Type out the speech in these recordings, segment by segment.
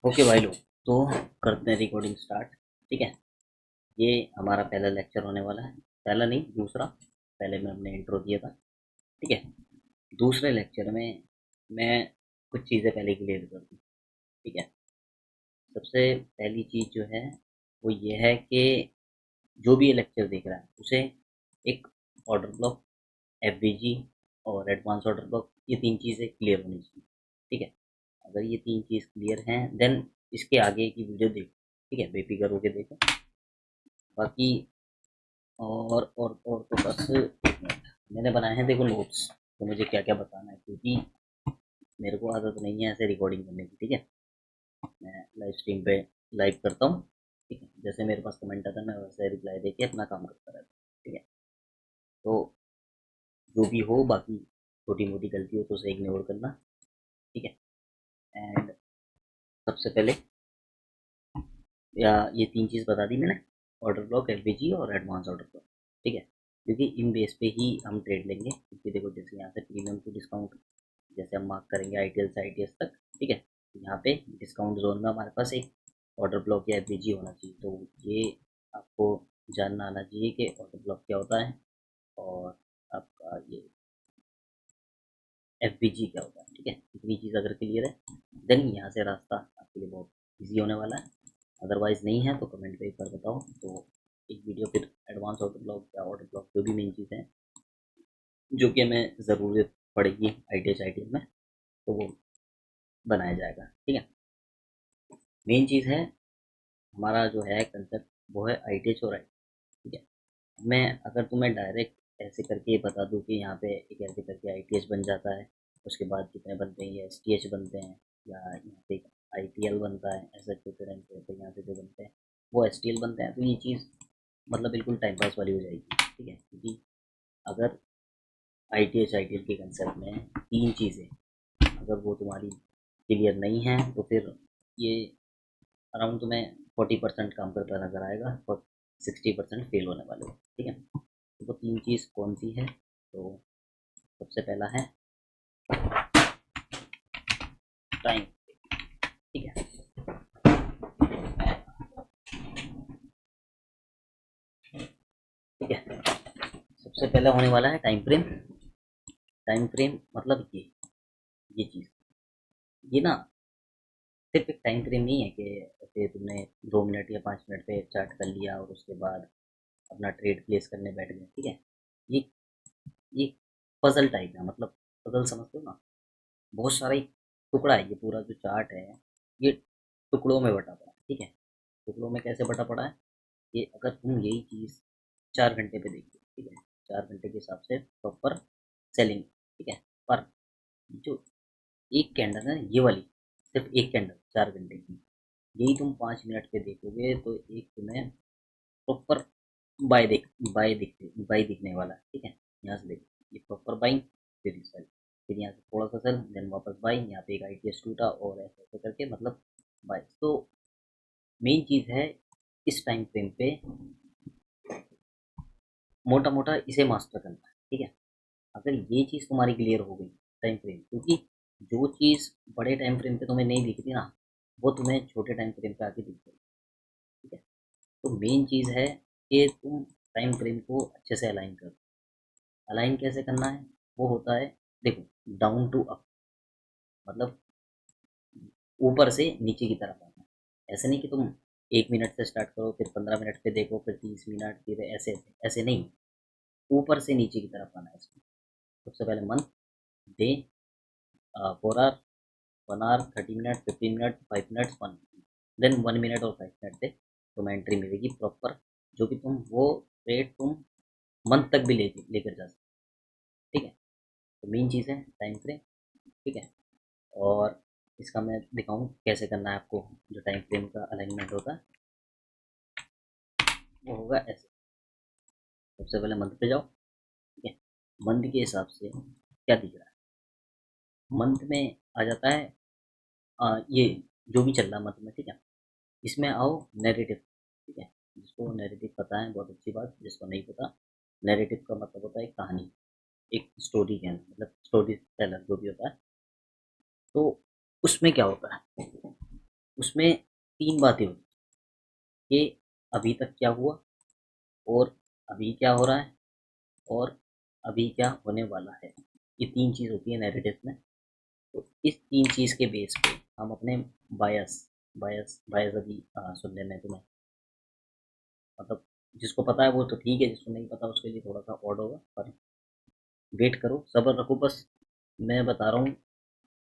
Okay भाई लोग, तो करते हैं रिकॉर्डिंग स्टार्ट। ठीक है। ये हमारा पहला लेक्चर होने वाला है। पहला नहीं, दूसरा। पहले में हमने इंट्रो दिया था। ठीक है। दूसरे लेक्चर में मैं कुछ चीज़ें पहले क्लियर कर दूँ। ठीक है। सबसे पहली चीज़ जो है वो ये है कि जो भी ये लेक्चर देख रहा है उसे एक ऑर्डर ब्लॉक, एफबीजी और एडवांस ऑर्डर ब्लॉक, ये तीन चीज़ें क्लियर होनी चाहिए। ठीक है। अगर ये तीन चीज़ क्लियर हैं देन इसके आगे की वीडियो देखो। ठीक है, बेफिक्र होके देखो। बाकी और तो बस एक मिनट, मैंने बनाए हैं देखो नोट्स, तो मुझे क्या क्या बताना है, क्योंकि मेरे को आदत नहीं है ऐसे रिकॉर्डिंग करने की। ठीक है। मैं लाइव स्ट्रीम पे लाइव करता हूँ। ठीक है, जैसे मेरे पास कमेंट आता है मैं वैसे रिप्लाई देके अपना काम करता रहता हूँ। ठीक है। तो जो भी हो, बाकी छोटी मोटी गलती हो तो उसे इग्नोर करना। ठीक है। एंड सबसे पहले या ये तीन चीज़ बता दी मैंने, ऑर्डर ब्लॉक, एलपीजी और एडवांस ऑर्डर ब्लॉक। ठीक है। क्योंकि इन बेस पे ही हम ट्रेड लेंगे, क्योंकि देखो जैसे यहाँ से प्रीमियम टू डिस्काउंट जैसे हम मार्क करेंगे आईटीएल से आईटीएस तक। ठीक है। तो यहाँ पे डिस्काउंट जोन में हमारे पास एक ऑर्डर ब्लॉक या एफबीजी होना चाहिए। तो ये आपको जानना आना चाहिए कि ऑर्डर ब्लॉक क्या होता है और आपका ये एफबीजी क्या होता है। ठीक है। इतनी चीज़ अगर क्लियर है देन यहाँ से रास्ता आपके लिए बहुत ईजी होने वाला है। अदरवाइज नहीं है तो कमेंट पे एक बार बताओ, तो एक वीडियो फिर एडवांस ऑर्डर ब्लॉक या ऑर्डर ब्लॉक जो भी मेन चीज़ें हैं जो कि हमें ज़रूरत पड़ेगी आई टी में, तो वो बनाया जाएगा। ठीक है। मेन चीज़ है हमारा जो है कंसेप्ट, वो है आई और आई। ठीक है। मैं अगर तुम्हें डायरेक्ट ऐसे करके बता दूं कि यहाँ पे एक ऐसे करके आई बन जाता है, उसके बाद कितने बनते हैं, ये एस बनते हैं, या यहाँ पे आई बनता है, ऐसा छोटे टाइम पे तो यहाँ पे जो बनते हैं वो एस बनते हैं, तो ये चीज़ मतलब बिल्कुल टाइम पास वाली हो जाएगी। ठीक है। क्योंकि अगर आई टी के कंसेप्ट में तीन चीज़ें अगर वो तुम्हारी क्लियर नहीं है तो फिर ये अराउंड तुम्हें 40% काम करता नजर आएगा और 60% फेल होने वाले हो। ठीक है। तो वो तीन चीज़ कौन सी है, तो सबसे पहला है टाइम। ठीक है। ठीक है। सबसे पहला होने वाला है टाइम फ्रेम। टाइम फ्रेम मतलब ये चीज़, ये ना सिर्फ एक टाइम फ्रेम नहीं है कि ऐसे तुमने 2 मिनट या 5 मिनट पे चार्ट कर लिया और उसके बाद अपना ट्रेड प्लेस करने बैठ गए। ठीक है। ये ये पजल टाइप है, मतलब पजल समझते हो ना, बहुत सारा एक टुकड़ा है। ये पूरा जो चार्ट है ये टुकड़ों में बटा पड़ा है। ठीक है। टुकड़ों में कैसे बटा पड़ा है, कि अगर तुम यही चीज़ 4 घंटे पे देखो, ठीक है, 4 घंटे के हिसाब से प्रॉपर सेलिंग। ठीक है। पर जो एक कैंडल है ये वाली, सिर्फ एक कैंडल 4 घंटे की, यही तुम 5 मिनट पे देखोगे तो एक तुम्हें प्रॉपर बाय दिखने वाला है। ठीक है। यहाँ से देखो ये प्रॉपर बाइंग, फिर इस वाली, फिर यहाँ से थोड़ा सा सेल, देन वापस बाई, यहाँ पे एक आईटीएस टूटा और ऐसे ऐसे करके मतलब बाय। तो मेन चीज़ है इस टाइम फ्रेम पे मोटा मोटा इसे मास्टर करना है। ठीक है। अगर ये चीज़ तुम्हारी क्लियर हो गई टाइम फ्रेम, क्योंकि जो चीज़ बड़े टाइम फ्रेम पे तुम्हें नहीं दिखती ना वो तुम्हें छोटे टाइम फ्रेम पे आके दिख जाएगी। ठीक है। तो मेन चीज़ है कि तुम टाइम फ्रेम को अच्छे से अलाइन करो। अलाइन कैसे करना है, वो होता है देखो डाउन टू अप, मतलब ऊपर से नीचे की तरफ आना है। ऐसे नहीं कि तुम 1 मिनट से स्टार्ट करो फिर 15 मिनट पे देखो फिर 30 मिनट फिर ऐसे ऐसे नहीं, ऊपर से नीचे की तरफ आना है इसमें। सबसे पहले month, day, 4 hour, 1 hour, 30 minute, 15 minute, 5 minute, 1 minute, then 1 minute और 5 मिनट पे तुम्हें एंट्री मिलेगी प्रॉपर, जो कि तुम वो रेट तुम मंथ तक भी लेकर जा सकते। ठीक है। तो मेन चीज़ है टाइम फ्रेम। ठीक है। और इसका मैं दिखाऊं कैसे करना है आपको, जो टाइम फ्रेम का अलाइनमेंट होगा वो होगा ऐसे। सबसे पहले मंथ पे जाओ। ठीक है। मंथ के हिसाब से क्या दिख रहा है, मंथ में आ जाता है ये जो भी चल रहा है मंथ में। ठीक है। इसमें आओ नैरेटिव। ठीक है। जिसको नैरेटिव पता है बहुत अच्छी बात, जिसको नहीं पता, नैरेटिव का मतलब होता है कहानी, एक स्टोरी के अंदर, मतलब स्टोरी टेलर जो भी होता है। तो उसमें क्या होता है, उसमें 3 बातें होती कि अभी तक क्या हुआ, और अभी क्या हो रहा है, और अभी क्या होने वाला है। ये 3 चीज़ होती है नैरेटिव में। तो इस 3 चीज़ के बेस पे हम अपने बायस बायस बायस अभी सुनने में तुम्हें मतलब जिसको पता है वो तो ठीक है, जिसको नहीं पता उसके लिए थोड़ा सा ऑड होगा, पर वेट करो, सब्र रखो बस। मैं बता रहा हूँ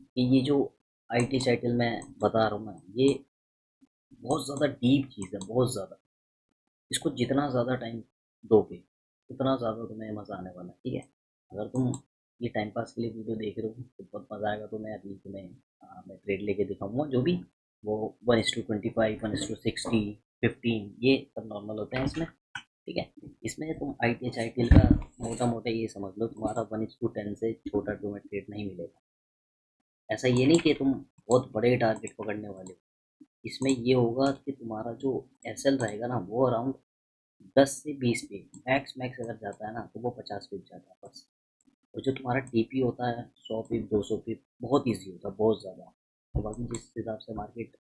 कि ये जो आईटी साइकिल मैं बता रहा हूँ ना, ये बहुत ज़्यादा डीप चीज़ है, बहुत ज़्यादा। इसको जितना ज़्यादा टाइम दोगे उतना ज़्यादा तुम्हें मज़ा आने वाला है, ठीक है। अगर तुम ये टाइम पास के लिए वीडियो देख रहे हो तो बहुत मज़ा आएगा। तो मैं अभी तुम्हें मैं ट्रेड लेके दिखाऊंगा जो भी, वो 1:25, 1:60, 15, ये सब नॉर्मल होते हैं इसमें, ठीक है। इसमें तुम I T H I P L का मोटा मोटा ये समझ लो, तुम्हारा 1:10 से छोटा तुम्हें ट्रेड नहीं मिलेगा। ऐसा ये नहीं कि तुम बहुत बड़े टारगेट पकड़ने वाले हो। इसमें ये होगा कि तुम्हारा जो एस एल रहेगा ना, वो अराउंड 10 से 20 पे मैक्स मैक्स अगर जाता है ना, तो वो 50 पिप जाता है बस। और जो तुम्हारा टीपी होता है 100 पिप 200 पिप बहुत ईजी होता है, बहुत ज़्यादा। और बाकी जिस हिसाब से मार्केट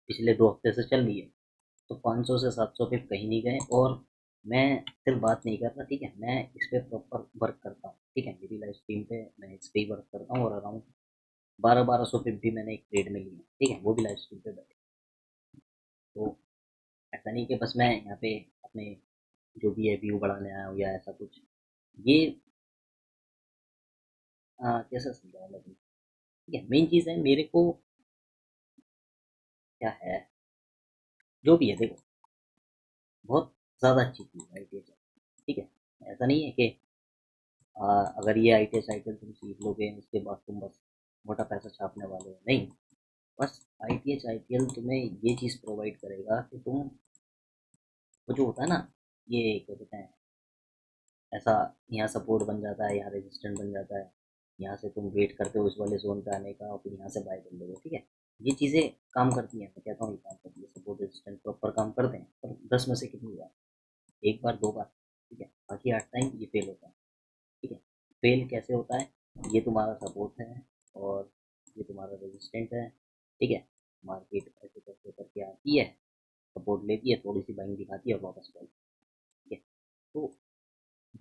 पिछले 2 हफ्ते से चल रही है, तो 500 से 700 पिप कहीं नहीं गए। और मैं सिर्फ बात नहीं कर रहा, ठीक है, मैं इस पर प्रॉपर वर्क करता हूँ, ठीक है। मेरी लाइव स्ट्रीम पे मैं इस पर ही वर्क करता हूँ, और अराउंड 1200 पिप भी मैंने एक ट्रेड में ली है, ठीक है, वो भी लाइव स्ट्रीम पे बैठे। तो ऐसा नहीं कि बस मैं यहाँ पे अपने जो भी है व्यू बढ़ाने आया हूँ या ऐसा कुछ। ये कैसा समझाऊँ मैं तुम्हें? ठीक है, मेन चीज़ है मेरे को क्या है, जो भी है देखो, बहुत ज़्यादा अच्छी चीज़ है ITS, ठीक है। ऐसा नहीं है कि अगर ये ITS साइकिल तुम सीख लोगे उसके बाद तुम बस मोटा पैसा छापने वाले हो, नहीं। बस ITS IPL तुम्हें ये चीज़ प्रोवाइड करेगा कि तुम, वो जो होता है ना, ये क्या कहते हैं, ऐसा यहाँ सपोर्ट बन जाता है, यहाँ रेजिस्टेंट बन जाता है, यहाँ से तुम वेट करते हो इस वाले जोन पे आने का, और फिर यहाँ से बाय कर लोगे, ठीक है। ये चीज़ें काम करती हैं, मैं कहता हूँ ये काम करती है, सपोर्ट रेजिस्टेंट प्रॉपर काम करते हैं, पर 10 में से कितनी बार, एक बार 2 बार, ठीक है, बाकी 8 टाइम ये फेल होता है, ठीक है। फेल कैसे होता है, ये तुम्हारा सपोर्ट है और ये तुम्हारा रेजिस्टेंट है, ठीक है। मार्केट ऐसे करके करके आती है, सपोर्ट लेती है, थोड़ी सी बाइंग दिखाती है और वापस फॉल, ठीक है। तो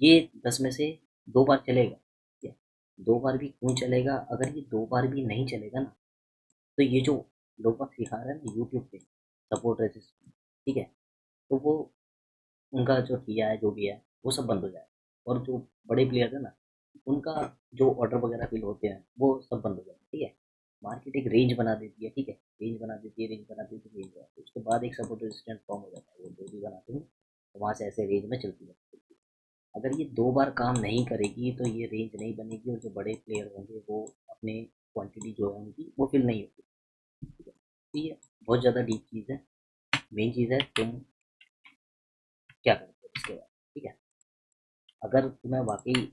ये 10 में से 2 बार चलेगा, ठीक है। 2 बार भी क्यों चलेगा, अगर ये 2 बार भी नहीं चलेगा ना, तो ये जो लोग बाग सिखा रहे हैं ना यूट्यूब पे, सपोर्ट रेजिस्टेंस, ठीक है, तो वो उनका जो किया है जो भी है वो सब बंद हो जाए। और जो बड़े प्लेयर है ना, उनका जो ऑर्डर वगैरह फिल होते हैं वो सब बंद हो जाए, ठीक है। मार्केट एक रेंज बना देती है, ठीक है, रेंज बना देती है, रेंज बना देती है, रेंज बनाती है, उसके बाद एक सपोर्ट रेजिस्टेंस फॉर्म हो जाता है, वो जो भी बनाते हैं तो वहाँ से ऐसे रेंज में चलती है। अगर ये 2 बार काम नहीं करेगी तो ये रेंज नहीं बनेगी, और जो बड़े प्लेयर होंगे वो अपने क्वांटिटी जो है उनकी वो फिल नहीं होगी, ठीक है। तो ये बहुत ज़्यादा डीप चीज़ है। मेन चीज़ है तुम क्या करते हो इसके बाद, ठीक है। अगर तुम्हें वाकई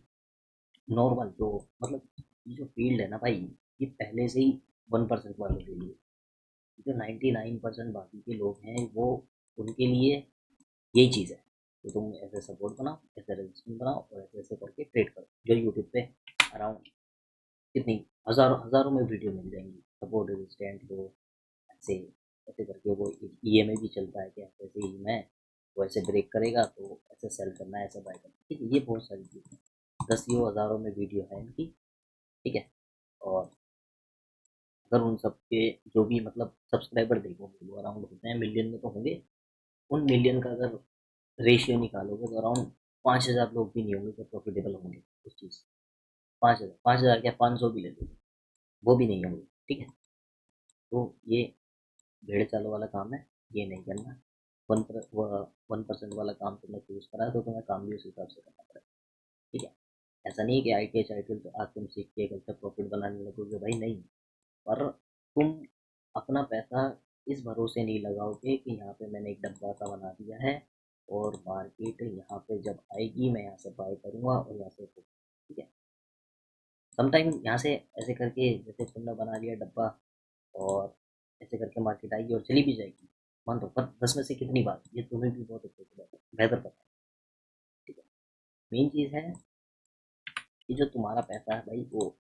नॉर्मल जो मतलब ये जो फील्ड है ना भाई, ये पहले से ही 1% वालों के लिए, जो 99% बाकी के लोग हैं वो, उनके लिए यही चीज़ है कि तुम ऐसे सपोर्ट बनाओ, ऐसे रजिस्ट्रेशन बनाओ, और ऐसे ऐसे करके ट्रेड करो, जो यूट्यूब पे अराउंड कितनी हज़ारों हज़ारों में वीडियो मिल जाएंगी। सपोर्ट रेजिस्टेंट को ऐसे ऐसे करके, वो EMA भी चलता है कि ऐसे ऐसे ही मैं, वो ऐसे ब्रेक करेगा तो ऐसे सेल करना है, ऐसे बाय करना है, ठीक है। ये बहुत सारी चीज़ें, 10 हज़ारों में वीडियो है इनकी, ठीक है। और अगर उन सब के जो भी मतलब सब्सक्राइबर देखोगे वो अराउंड होते हैं मिलियन में तो होंगे, उन मिलियन का अगर रेशियो निकालोगे तो अराउंड 5,000 लोग भी नहीं होंगे जो प्रॉफिटेबल होंगे उस चीज़। 5,000 क्या 500 भी ले लो, वो भी नहीं होंगे, ठीक है। तो ये भेड़ चालों वाला काम है, ये नहीं करना। 1% वाला काम तुमने चूज करा है तो तुम्हें काम भी उस हिसाब से करना पड़ेगा, ठीक है। ऐसा नहीं है कि ITH तो आज तुम सीख के कल से प्रॉफिट बनाने लगोगे, भाई नहीं। पर तुम अपना पैसा इस भरोसे नहीं लगाओगे कि यहाँ पे मैंने एक डब्बा सा बना दिया है, और मार्केट यहाँ पे जब आएगी मैं यहाँ से बाय करूँगा और यहाँ से, ठीक है। समटाइम यहाँ से ऐसे करके जैसे तुमने बना लिया डब्बा, और ऐसे करके मार्केट आएगी और चली भी जाएगी, मान लो, पर 10 में से कितनी बार, ये तुम्हें भी बहुत अच्छे से बेहतर पता है, ठीक है। मेन चीज़ है कि जो तुम्हारा पैसा है भाई वो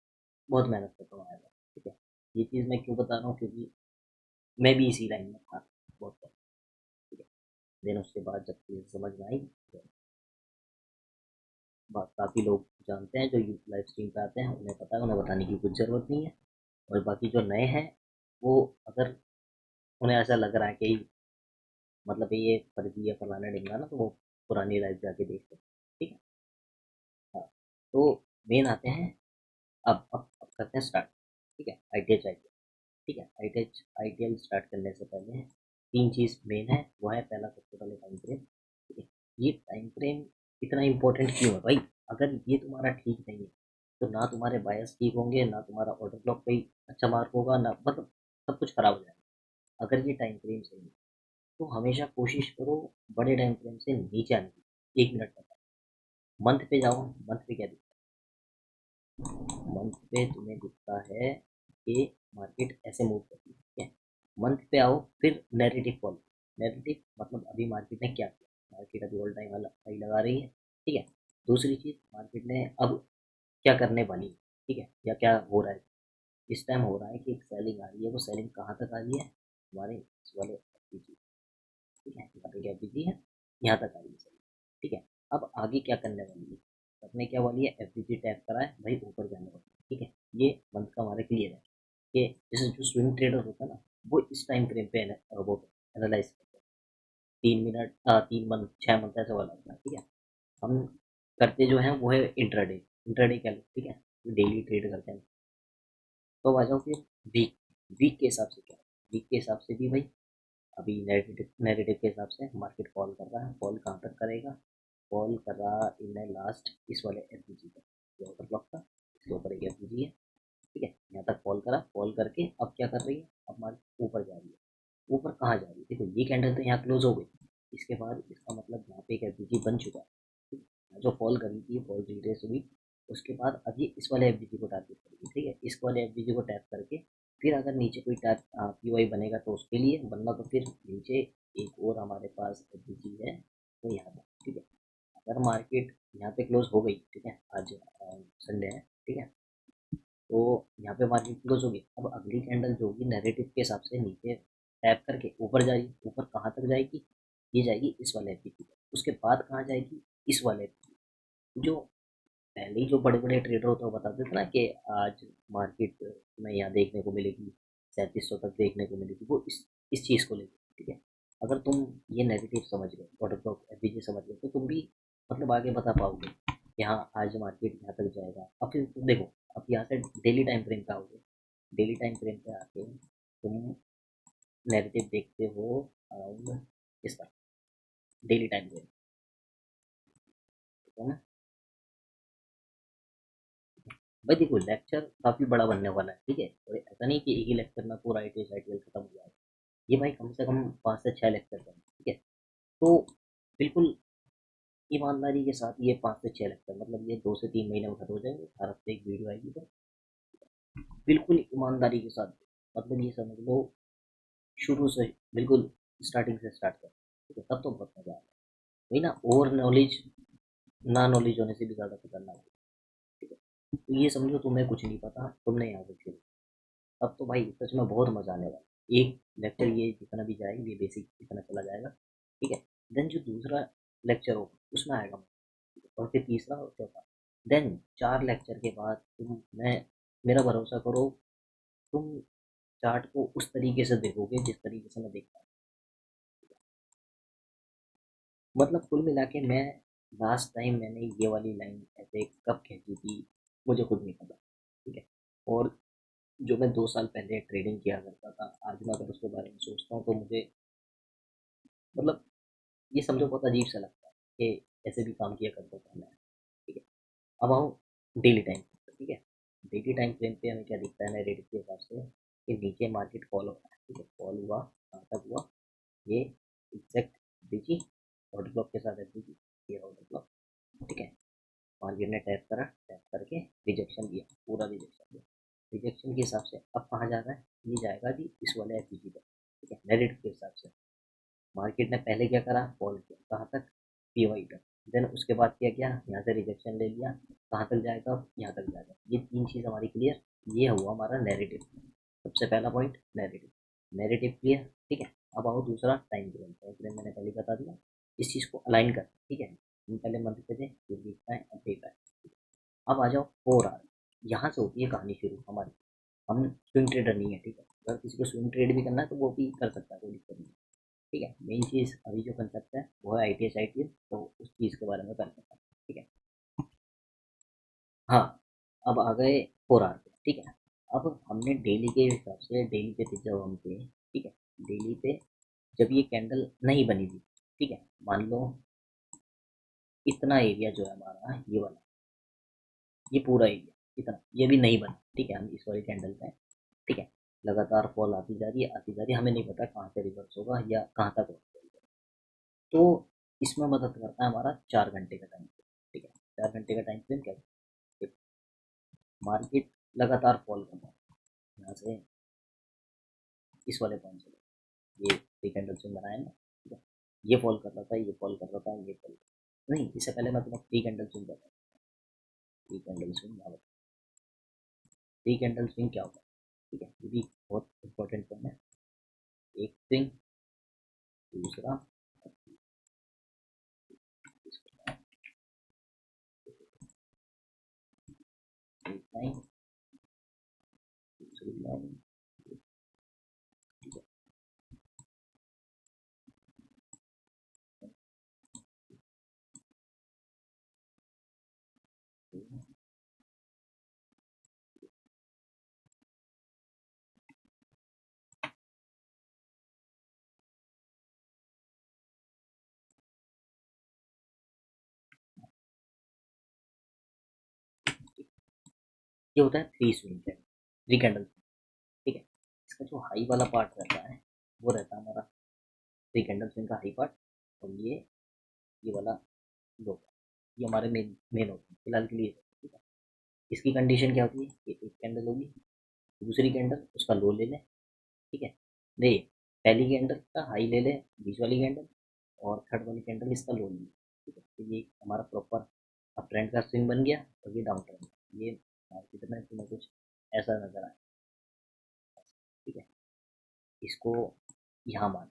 बहुत मेहनत से कमाया जाए, ठीक है। ये चीज़ मैं क्यों बता रहा हूँ, क्योंकि मैं भी इसी लाइन में था बहुत टाइम, ठीक है। देन उसके बाद जब चीज़ समझ में आई तो बात काफ़ी लोग जानते हैं जो लाइव स्ट्रीम पे आते हैं, उन्हें पता है, उन्हें बताने की कुछ ज़रूरत नहीं है। और बाकी जो नए हैं वो, अगर उन्हें ऐसा लग रहा है कि मतलब ये फर्जी है फलाना ढिमकाना, तो वो पुरानी लाइव जाके देख सकते हैं, ठीक है। हाँ, तो मेन आते हैं, अब करते हैं स्टार्ट, ठीक है। ITH ITL, ठीक है। ITL स्टार्ट करने से पहले तीन चीज़ मेन है, वो है पहला सबसे पहले टाइम फ्रेम, ठीक है। ये टाइम फ्रेम इतना इंपॉर्टेंट क्यों है भाई? अगर ये तुम्हारा ठीक नहीं है तो ना तुम्हारे बायस ठीक होंगे, ना तुम्हारा ऑर्डर ब्लॉक पे अच्छा मार्क होगा, ना मतलब सब कुछ खराब हो जाएगा। अगर ये टाइम फ्रेम सही है तो हमेशा कोशिश करो बड़े टाइम फ्रेम से नीचे आने की। 1 मिनट तक मंथ पे जाओ, मंथ पे क्या दिखता है? मंथ पे तुम्हें दिखता है कि मार्केट ऐसे मूव करती है, ठीक है। मंथ पे आओ, फिर नैरेटिव फॉलो। नैरेटिव मतलब अभी मार्केट ने क्या किया, मार्केट अभी ऑल टाइम हाई लगा रही है, ठीक है। दूसरी चीज़, मार्केट ने अब क्या करने वाली है, ठीक है, या क्या हो रहा है। इस टाइम हो रहा है कि एक सेलिंग आ रही है, वो सेलिंग कहाँ तक आ रही है, हमारे इस वाले FPG, ठीक है, यहाँ पे FPG है, यहाँ तक आ रही है सेलिंग, ठीक है। अब आगे क्या करने वाली है, करने क्या वाली है, FPG टैप करा है भाई, ऊपर जाने वाली है, ठीक है। ये मंथ का हमारे क्लियर है कि जैसे जो स्विंग ट्रेडर होता है ना, वो इस टाइम फ्रेम पे वो एनालाइज करते हैं। 3 मिनट, 3 मंथ, 6 मंथ ऐसा वाला होता है, ठीक है। हम करते जो है वो है इंट्राडे। इंट्राडे क्या, ठीक है, डेली ट्रेड करते हैं। तो आ जाओ फिर वीक। वीक के हिसाब से क्या, वीक के हिसाब से भी भाई अभी नेगेटिव नेगेटिव के हिसाब से मार्केट फॉल कर रहा है। फॉल कहाँ तक करेगा, फॉल कर रहा इन लास्ट इस वाले FPG पर, ये ऑर्डर ब्लॉक था, इसके ऊपर एक FPG है, ठीक है। यहाँ तक फॉल करा, फॉल करके अब क्या कर रही है, अब मार्केट ऊपर जा रही है। ऊपर कहाँ जा रही है, देखो ये कैंडल तो यहाँ क्लोज हो गई, इसके बाद इसका मतलब यहाँ पे एक FPG बन चुका है, ठीक है। जो फॉल करी थी, फॉल रिट्रेस हुई, उसके बाद अब ये इस वाले FPG को टारगेट करेगी, ठीक है। इस वाले FPG को टैप करके फिर अगर नीचे कोई टैप PY बनेगा तो उसके लिए, वरना तो फिर नीचे एक और हमारे पास FPG है, तो यहाँ पर, ठीक है। अगर मार्केट यहाँ पे क्लोज हो गई, ठीक है, आज संडे है, ठीक है, तो यहाँ पे मार्केट क्लोज होगी। अब अगली कैंडल जो होगी नैरेटिव के हिसाब से नीचे टैप करके ऊपर जाएगी। ऊपर कहाँ तक जाएगी, ये जाएगी इस वाले FPG पर। उसके बाद कहाँ जाएगी, इस वाले FPG। जो पहले ही जो बड़े बड़े ट्रेडर होते हैं वो बताते थे ना कि आज मार्केट में यहाँ देखने को मिलेगी 3700 तक देखने को मिलेगी, वो इस चीज़ को लेकर, ठीक है। अगर तुम ये नेगेटिव समझ गए, ऑर्डर ब्लॉक FPG समझ गए, तो तुम भी मतलब आगे बता पाओगे कि हाँ आज मार्केट यहाँ तक जाएगा। अब फिर तुम देखो, अब यहाँ से डेली टाइम फ्रेम पे आओगे, डेली टाइम फ्रेम पे आके तुम नेगेटिव देखते हो अराउंड इस तरह, डेली टाइम फ्रेम, ठीक है ना। भाई देखो लेक्चर काफ़ी बड़ा बनने वाला है, ठीक है, और ऐसा नहीं कि एक ही लेक्चर में पूरा ITL खत्म हो जाएगा। ये भाई कम से कम 5 से 6 लेक्चर करें, ठीक है। तो बिल्कुल ईमानदारी के साथ ये 5 से 6 लेक्चर, मतलब ये 2 से 3 महीने में खत्म हो जाएंगे, हर हफ्ते एक वीडियो आएगी, तो बिल्कुल ईमानदारी के साथ, मतलब ये समझ लो शुरू से, बिल्कुल स्टार्टिंग से स्टार्ट कर, ठीक है, तब तो बहुत मजा आएगा। वही ना, ओवर नॉलेज ना नॉलेज होने से भी ज़्यादा खतरनाक है, ठीक है। तो ये समझो तुम्हें कुछ नहीं पता, तुमने यहाँ से शुरू, अब तो भाई सच में बहुत मजा आने वाला है। एक लेक्चर ये जितना भी जाएगा, ये बेसिक इतना चला जाएगा, ठीक है। देन जो दूसरा लेक्चर होगा उसमें आएगा, और फिर तीसरा और चौथा। देन 4 लेक्चर के बाद तुम, मैं, मेरा भरोसा करो, तुम चार्ट को उस तरीके से देखोगे जिस तरीके से मैं देखता हूँ। मतलब कुल मिला के मैं, लास्ट टाइम मैंने ये वाली लाइन ऐसे कब खींची थी मुझे खुद नहीं पता, ठीक है। और जो मैं 2 साल पहले ट्रेडिंग किया करता था, आज मैं अगर उसके बारे में सोचता हूँ तो मुझे मतलब ये समझो बहुत अजीब सा लगता है कि ऐसे भी काम किया करता था मैं, ठीक है। अब आओ डेली टाइम, ठीक है। डेली टाइम फ्रेम पे हमें क्या दिखता है नैरेटिव के हिसाब से, कि नीचे मार्केट फॉल हो रहा है, ठीक है, फॉल हुआ, कहाँ तक हुआ, ये एग्जैक्ट देखिए, ऑर्डर ब्लॉक के साथ है देखिए, ये ऑर्डर ब्लॉक, ठीक है। मार्केट ने टैप करा, टैप करके रिजेक्शन दिया, पूरा रिजेक्शन दिया। रिजेक्शन के हिसाब से अब कहाँ जा रहा है, ये जाएगा जी इस वाले FPG पर, ठीक है, नैरेटिव के हिसाब से। मार्केट ने पहले क्या करा, फॉल किया, कहाँ तक, PY तक। देन उसके बाद क्या किया, यहाँ से रिजेक्शन ले लिया, कहाँ तक जाएगा, यहाँ तक जाएगा। ये तीन चीज़ हमारी क्लियर, ये हुआ हमारा नैरेटिव। सबसे पहला पॉइंट नैरेटिव, नैरेटिव क्लियर, ठीक है। अब आओ दूसरा टाइम फ्रेम मैंने पहले बता दिया। इस चीज़ को अलाइन कर, ठीक है। हम पहले मंथ पे थे, फिर वीक पे अब डे पे। अब आ जाओ 4 आवर, यहाँ से होती है कहानी शुरू हमारी। हम स्विंग ट्रेडर नहीं है, ठीक है। अगर किसी को स्विंग ट्रेड भी करना है तो वो भी कर सकता है, कोई दिक्कत नहीं, ठीक है। मेन चीज़ अभी जो कंसेप्ट है वो है ITS तो उस चीज़ के बारे में करना है, ठीक है। हाँ, अब आ गए 4 आवर पे, ठीक है। अब हमने डेली के हिसाब से, डेली पे थे जब हम थे, ठीक है। डेली पे जब ये कैंडल नहीं बनी थी, ठीक है, मान लो इतना एरिया जो है हमारा ये वाला, ये पूरा एरिया इतना, ये भी नहीं बना, ठीक है। हम इस वाली कैंडल पे, ठीक है, लगातार फॉल आती जा रही है, आती जा रही है, हमें नहीं पता कहाँ से रिवर्स होगा या कहाँ तक होगा। तो इसमें मदद करता है हमारा 4 घंटे का टाइम, ठीक है। 4 घंटे का टाइम फ्रेम क्या है, मार्केट लगातार फॉल कर रहा है यहाँ से इस वाले पॉइंट से, ये थ्री कैंडल स्विंग बनाया ना, ठीक है। ये फॉल कर रहा था, ये फॉल कर रहा था, ये फॉल, नहीं, इससे पहले मैं तुम्हें थ्री कैंडल स्विंग बताऊँ। Three candle swing, three candle swing क्या होगा, ठीक है, ये भी बहुत इंपॉर्टेंट पॉइंट है। एक स्विंग, दूसरा, एक लाइन, दूसरी लाइन, ये होता है थ्री स्विंग, थ्री कैंडल, ठीक है। इसका जो हाई वाला पार्ट रहता है वो रहता है हमारा थ्री कैंडल स्विंग का हाई पार्ट, और ये वाला लो, ये हमारे मेन मेन होते हैं फिलहाल के लिए, ठीक है। इसकी कंडीशन क्या होती है कि एक कैंडल होगी, दूसरी कैंडल उसका लो ले ले, ठीक है। नहीं, पहली कैंडल का हाई ले ले, बीच वाली कैंडल, और थर्ड वाली कैंडल इसका लो ले ले, ठीक है। तो ये हमारा प्रॉपर अप ट्रेंड का स्विंग बन गया, और ये डाउन ट्रेंड, ये मार्केट में तुम्हें कुछ ऐसा नजर आए, ठीक है। इसको यहाँ मान,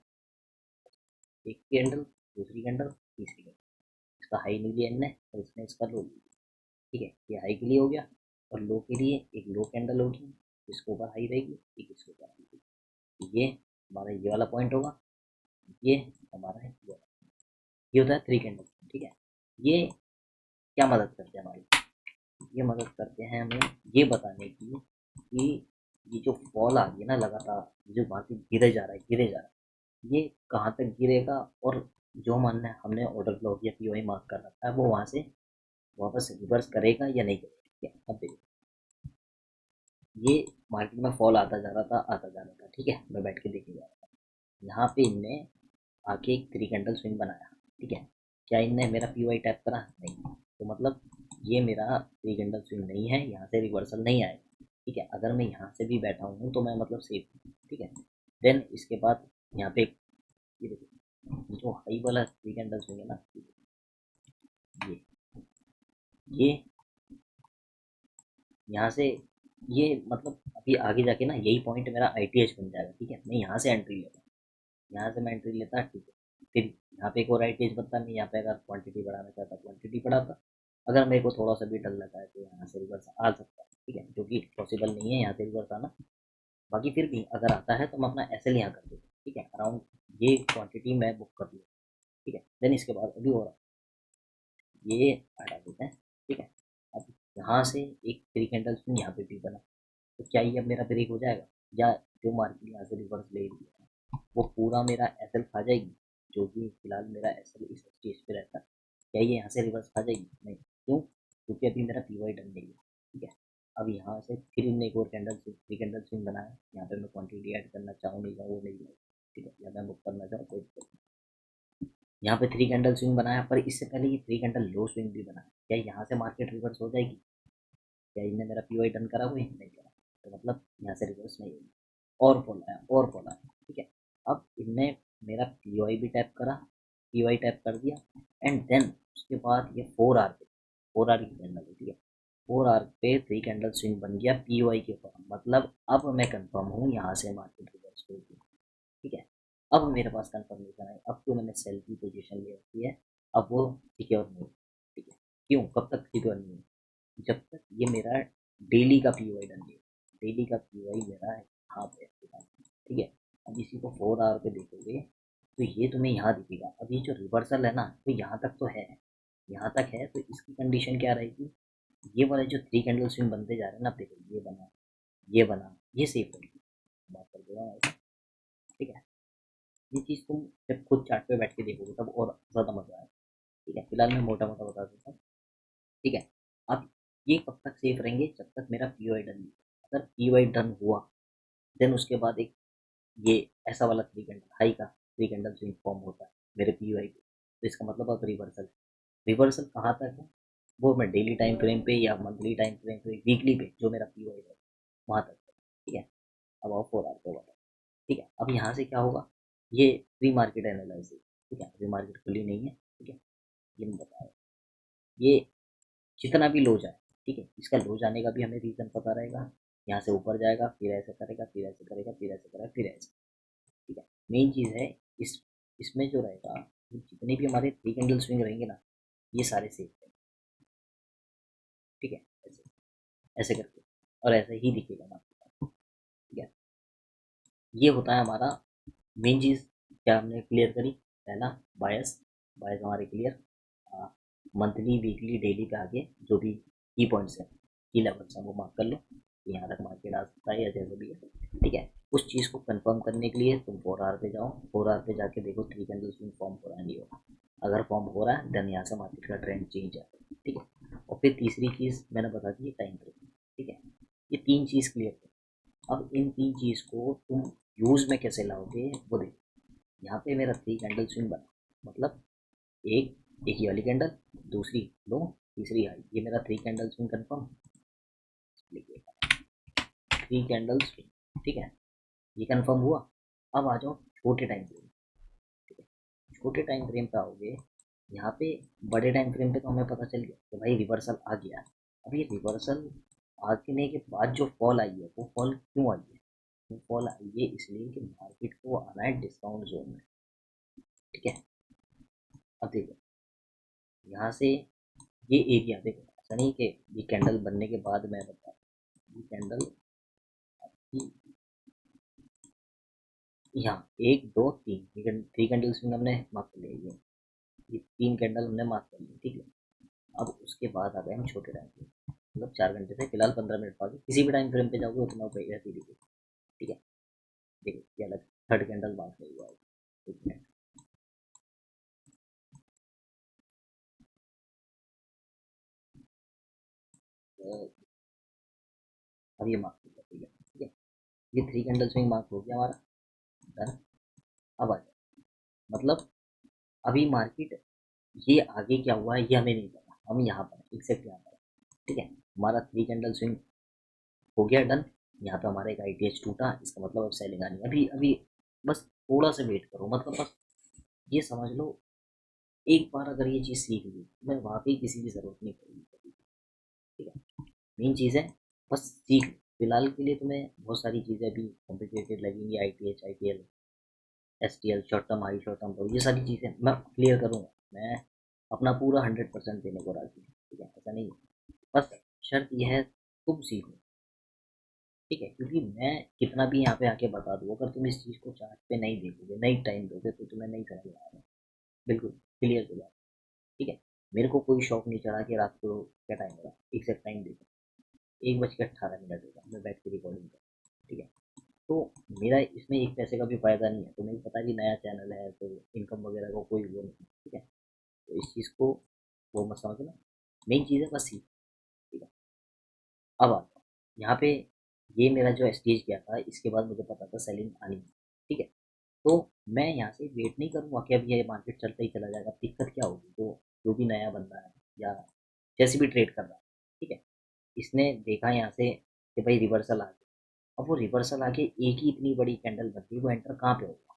एक कैंडल, दूसरी कैंडल, तीसरी कैंडल, इसका हाई नहीं लिया इनने और इसने इसका लो लिया, ठीक है। ये हाई के लिए हो गया, और लो के लिए एक लो कैंडल होगी, इसके ऊपर हाई रहेगी, एक इसके ऊपर हाई रहेगी। ये हमारा ये वाला पॉइंट होगा, ये हमारा है ये होता है थ्री कैंडल, ठीक है। ये क्या मदद करते हैं हमारी, ये मदद करते हैं हमें ये बताने की कि ये जो फॉल आ रही है ना लगातार, जो मार्केट गिरे जा रहा है, गिरे जा रहा है, ये कहाँ तक गिरेगा, और जो मानना है हमने ऑर्डर ब्लॉक या POI मार्क कर रखा है वो वहाँ से वापस रिवर्स करेगा या नहीं करेगा, ठीक है। अब देखो, ये मार्केट में फॉल आता जा रहा था, आता जा रहा था, ठीक है। मैं बैठ के देखे जा रहा था, यहाँ पे इनने आके एक थ्री कैंडल स्विंग बनाया, ठीक है। क्या इनने मेरा POI टैप करा, नहीं, तो मतलब ये मेरा थ्री कैंडल स्विंग नहीं है, यहाँ से रिवर्सल नहीं आएगा, ठीक है। अगर मैं यहाँ से भी बैठा हूँ तो मैं मतलब सेफ हूँ, ठीक है। देन इसके बाद यहाँ पे ये देखो, जो हाई वाला थ्री कैंडल स्विंग है ना, ये ये यहाँ से, ये मतलब अभी आगे जाके ना यही पॉइंट मेरा ITH बन जाएगा, ठीक है। मैं यहाँ से एंट्री लेता, यहाँ से मैं एंट्री लेता, ठीक है। फिर यहाँ पे एक और ITH बनता, मैं यहाँ पे अगर क्वांटिटी बढ़ाना चाहता क्वांटिटी बढ़ाता, अगर मेरे को थोड़ा सा भी डर लगा है तो यहाँ से रिवर्स आ सकता है, ठीक है, जो कि पॉसिबल नहीं है यहाँ से रिवर्स आना। बाकी फिर भी अगर आता है तो मैं अपना SL यहाँ कर दूँ, ठीक है, अराउंड ये क्वांटिटी मैं बुक कर लूँ, ठीक है। देन इसके बाद अभी हो रहा ये हटा देते हैं, ठीक है। अब यहाँ से एक थ्री कैंडल स्विंग यहाँ पे भी बना, तो क्या ये अब मेरा ब्रेक हो जाएगा, या जो मार्केट यहाँ से रिवर्स ले रही है वो पूरा मेरा SL खा जाएगी, जो कि फिलहाल मेरा SL इस स्टेज पे रहता है, क्या ये यहाँ से रिवर्स खा जाएगी, नहीं, क्यों, क्योंकि अभी मेरा POI डन नहीं है, ठीक है। अब यहाँ से फिर इनने एक और candle swing, three candle swing बनाया, यहाँ पे मैं क्वांटिटी ऐड करना चाहूँ नहीं चाहूँ वो नहीं है, ठीक है, या मैं बुक करना चाहूँ कोई दिक्कत नहीं। यहाँ पे थ्री कैंडल स्विंग बनाया, पर इससे पहले ये थ्री कैंडल लो स्विंग भी बनाया, क्या यहाँ से मार्केट रिवर्स हो जाएगी, क्या इनने मेरा POI डन करा हुआ है, नहीं करा, तो मतलब यहाँ से रिवर्स नहीं होगी, और बोला है, और बोला है, ठीक है। अब इनने मेरा POI भी टैप करा, POI टैप कर दिया, एंड देन उसके बाद ये 4 आवर पे, 4 आवर की कैंडल है, ठीक है। 4 आवर पे थ्री कैंडल स्विंग बन गया POI के ऊपर, मतलब अब मैं कंफर्म हूँ यहाँ से मार्केट रिवर्स होगी, अब मेरे पास कंफर्मेशन है, अब तो मैंने सेल की पोजीशन ले रखी है, अब वो सिक्योर नहीं है। ठीक है, क्यों, कब तक सिक्योर नहीं है? जब तक ये मेरा डेली का पीओआई डन नहीं, डेली का पीओआई मेरा है यहाँ पे। ठीक है, अब इसी को 4 आवर पे देखोगे तो ये तुम्हें यहाँ दिखेगा। अब ये जो रिवर्सल है ना, तो यहाँ तक तो है, यहाँ तक है, तो इसकी कंडीशन क्या रहेगी? ये वाले जो 3 कैंडल स्विंग बनते जा रहे हैं ना, देखो ये बना, ये बना, ये सेफ रहेगी। बात कर दे रहा हूँ, ठीक है। ये चीज़ तुम जब खुद चार्ट पे बैठ के देखोगे तब और ज़्यादा मजा आएगा। ठीक है, फिलहाल मैं मोटा मोटा बता देता हूँ। ठीक है, अब ये कब तक सेफ रहेंगे? जब तक मेरा पीओआई डन नहीं। अगर पीओआई डन हुआ देन उसके बाद एक ये ऐसा वाला 3 कैंडल हाई का 3 कैंडल स्विंग फॉर्म होता है मेरे पीओआई पे, तो इसका मतलब अब रिवर्सल है। रिवर्सल कहाँ तक है? वो मैं डेली टाइम फ्रेम पे या मंथली टाइम फ्रेम पे, वीकली पे जो मेरा पीओआई है वहाँ तक है। ठीक है, अब आओ 4 आवर पे वाला। ठीक है, अब यहाँ से क्या होगा? ये प्री मार्केट एनालिसिस। ठीक है, प्री मार्केट खुली नहीं है। ठीक है, ये मैं बता रहा हूँ, ये जितना भी लो जाए, ठीक है, इसका लो जाने का भी हमें रीज़न पता रहेगा। यहाँ से ऊपर जाएगा, फिर ऐसे करेगा, फिर ऐसे करेगा, फिर ऐसे करेगा, फिर ऐसे। ठीक है, मेन चीज़ है इस इसमें जो रहेगा, जितने भी हमारे 3 कैंडल स्विंग रहेंगे ना, ये सारे सेफ रहेंगे। ठीक है, ऐसे ऐसे करके, और ऐसे ही दिखेगा ना। ठीक है, ये होता है हमारा मेन चीज़। क्या हमने क्लियर करी? पहला, बायस, बायस हमारे क्लियर। मंथली, वीकली, डेली पे आगे जो भी की पॉइंट्स हैं, की लेवल्स हैं, वो मार्क कर लो। यहाँ तक मार्केट आ सकता है या जैसे भी है। ठीक है, उस चीज़ को कंफर्म करने के लिए तुम 4 आवर पे जाओ, 4 आवर पे जाके देखो 3 कैंडल स्विंग फॉर्म हो रहा है नहीं हो रहा। अगर फॉर्म हो रहा है देन यहाँ से मार्केट का ट्रेंड चेंज है। ठीक है, और फिर तीसरी चीज़ मैंने बता दी टाइम फ्रेम। ठीक है, ये 3 चीज़ क्लियर कर। अब इन 3 चीज़ को तुम यूज़ में कैसे लाओगे वो देखो। यहाँ पे मेरा 3 कैंडल स्विंग बना, मतलब एक एक ये वाली कैंडल, दूसरी लो, तीसरी हाई, ये मेरा 3 कैंडल स्विंग कन्फर्म। लिखिए 3 कैंडल स्विंग। ठीक है, ये कन्फर्म हुआ। अब आ जाओ छोटे टाइम फ्रेम। ठीक है, छोटे टाइम फ्रेम पे आओगे, यहाँ पे बड़े टाइम फ्रेम पे तो हमें पता चल गया कि भाई रिवर्सल आ गया। अब ये रिवर्सल आने के बाद जो फॉल आई है, वो फॉल क्यों आई है? वो फॉल आई है इसलिए कि मार्केट को आना है डिस्काउंट जोन में। ठीक है, अब देखो यहाँ से ये एरिया देखो, ऐसा नहीं कि ये कैंडल बनने के बाद मैं बता, ये कैंडल यहाँ 1 2 3, 3 कैंडल स्विंग हमने मार्क कर लिया। ये 3 कैंडल हमने मार्क कर ली। ठीक है, अब उसके बाद आ गए हम छोटे टाइम पे, मतलब 4 घंटे से फिलहाल 15 मिनट बाद किसी भी टाइम फ्रेम पे जाओगे उतना रहती दिखेगी। ठीक है, देखो ये अलग थर्ड कैंडल मार्क नहीं हुआ है। एक मिनट, अब ये मार्क हो गया। ठीक है, ठीक है, ये 3 कैंडल स्विंग मार्क हो गया हमारा, डन। अब आ जाए, मतलब अभी मार्केट ये आगे क्या हुआ है ये हमें नहीं पता, हम यहाँ पर एग्जैक्ट यहाँ पर। ठीक है, हमारा 3 कैंडल स्विंग हो गया डन। यहाँ पे हमारा एक आईटीएच टूटा, इसका मतलब अब सेलिंग आनी है। अभी अभी बस थोड़ा सा वेट करो, मतलब बस ये समझ लो, एक बार अगर ये चीज़ सीख ली मैं वाकई किसी की ज़रूरत नहीं पड़ेगी। ठीक है, मेन चीज़ है बस सीख लो। फिलहाल के लिए तुम्हें बहुत सारी चीज़ें भी कॉम्प्लिकेटेड लगेंगी, ITH, ITL, STL, short term, high short term, ये सारी चीज़ें मैं क्लियर करूँगा। मैं अपना पूरा 100% देने को राजी हूँ। ठीक है, ऐसा नहीं है, बस शर्त यह है तुम सीखो। ठीक है, क्योंकि मैं कितना भी यहाँ पे आके बता दूँ, अगर तुम इस चीज़ को चार्ट पे नहीं देखोगे, नहीं टाइम दोगे, तो तुम्हें नहीं समझ में आएगा। बिल्कुल क्लियर की बात। ठीक है, मेरे को कोई शौक नहीं चढ़ा कि रात को क्या टाइम होगा, एग्जैक्ट टाइम देखो, 1:18 होगा, मैं बैठ के रिकॉर्डिंग कर। ठीक है, तो मेरा इसमें एक पैसे का भी फायदा नहीं है, तुम्हें भी पता है कि नया चैनल है तो इनकम वगैरह का कोई वो नहीं। ठीक है, तो इस चीज़ को वो मत समझना, मेन चीज़ है बस सीख। ठीक है, अब आता हूँ यहाँ पे, ये मेरा जो स्टेज गया था इसके बाद मुझे पता था सेलिंग आनी है। ठीक है, तो मैं यहाँ से वेट नहीं करूँगा कि अब ये मार्केट चलता ही चला जाएगा। दिक्कत क्या होगी, तो जो भी नया बंदा है या जैसे भी ट्रेड कर रहा है, ठीक है, इसने देखा यहाँ से कि भाई रिवर्सल आ गया। अब वो रिवर्सल आके एक ही इतनी बड़ी कैंडल बन गई, वो एंटर कहाँ पे होगा?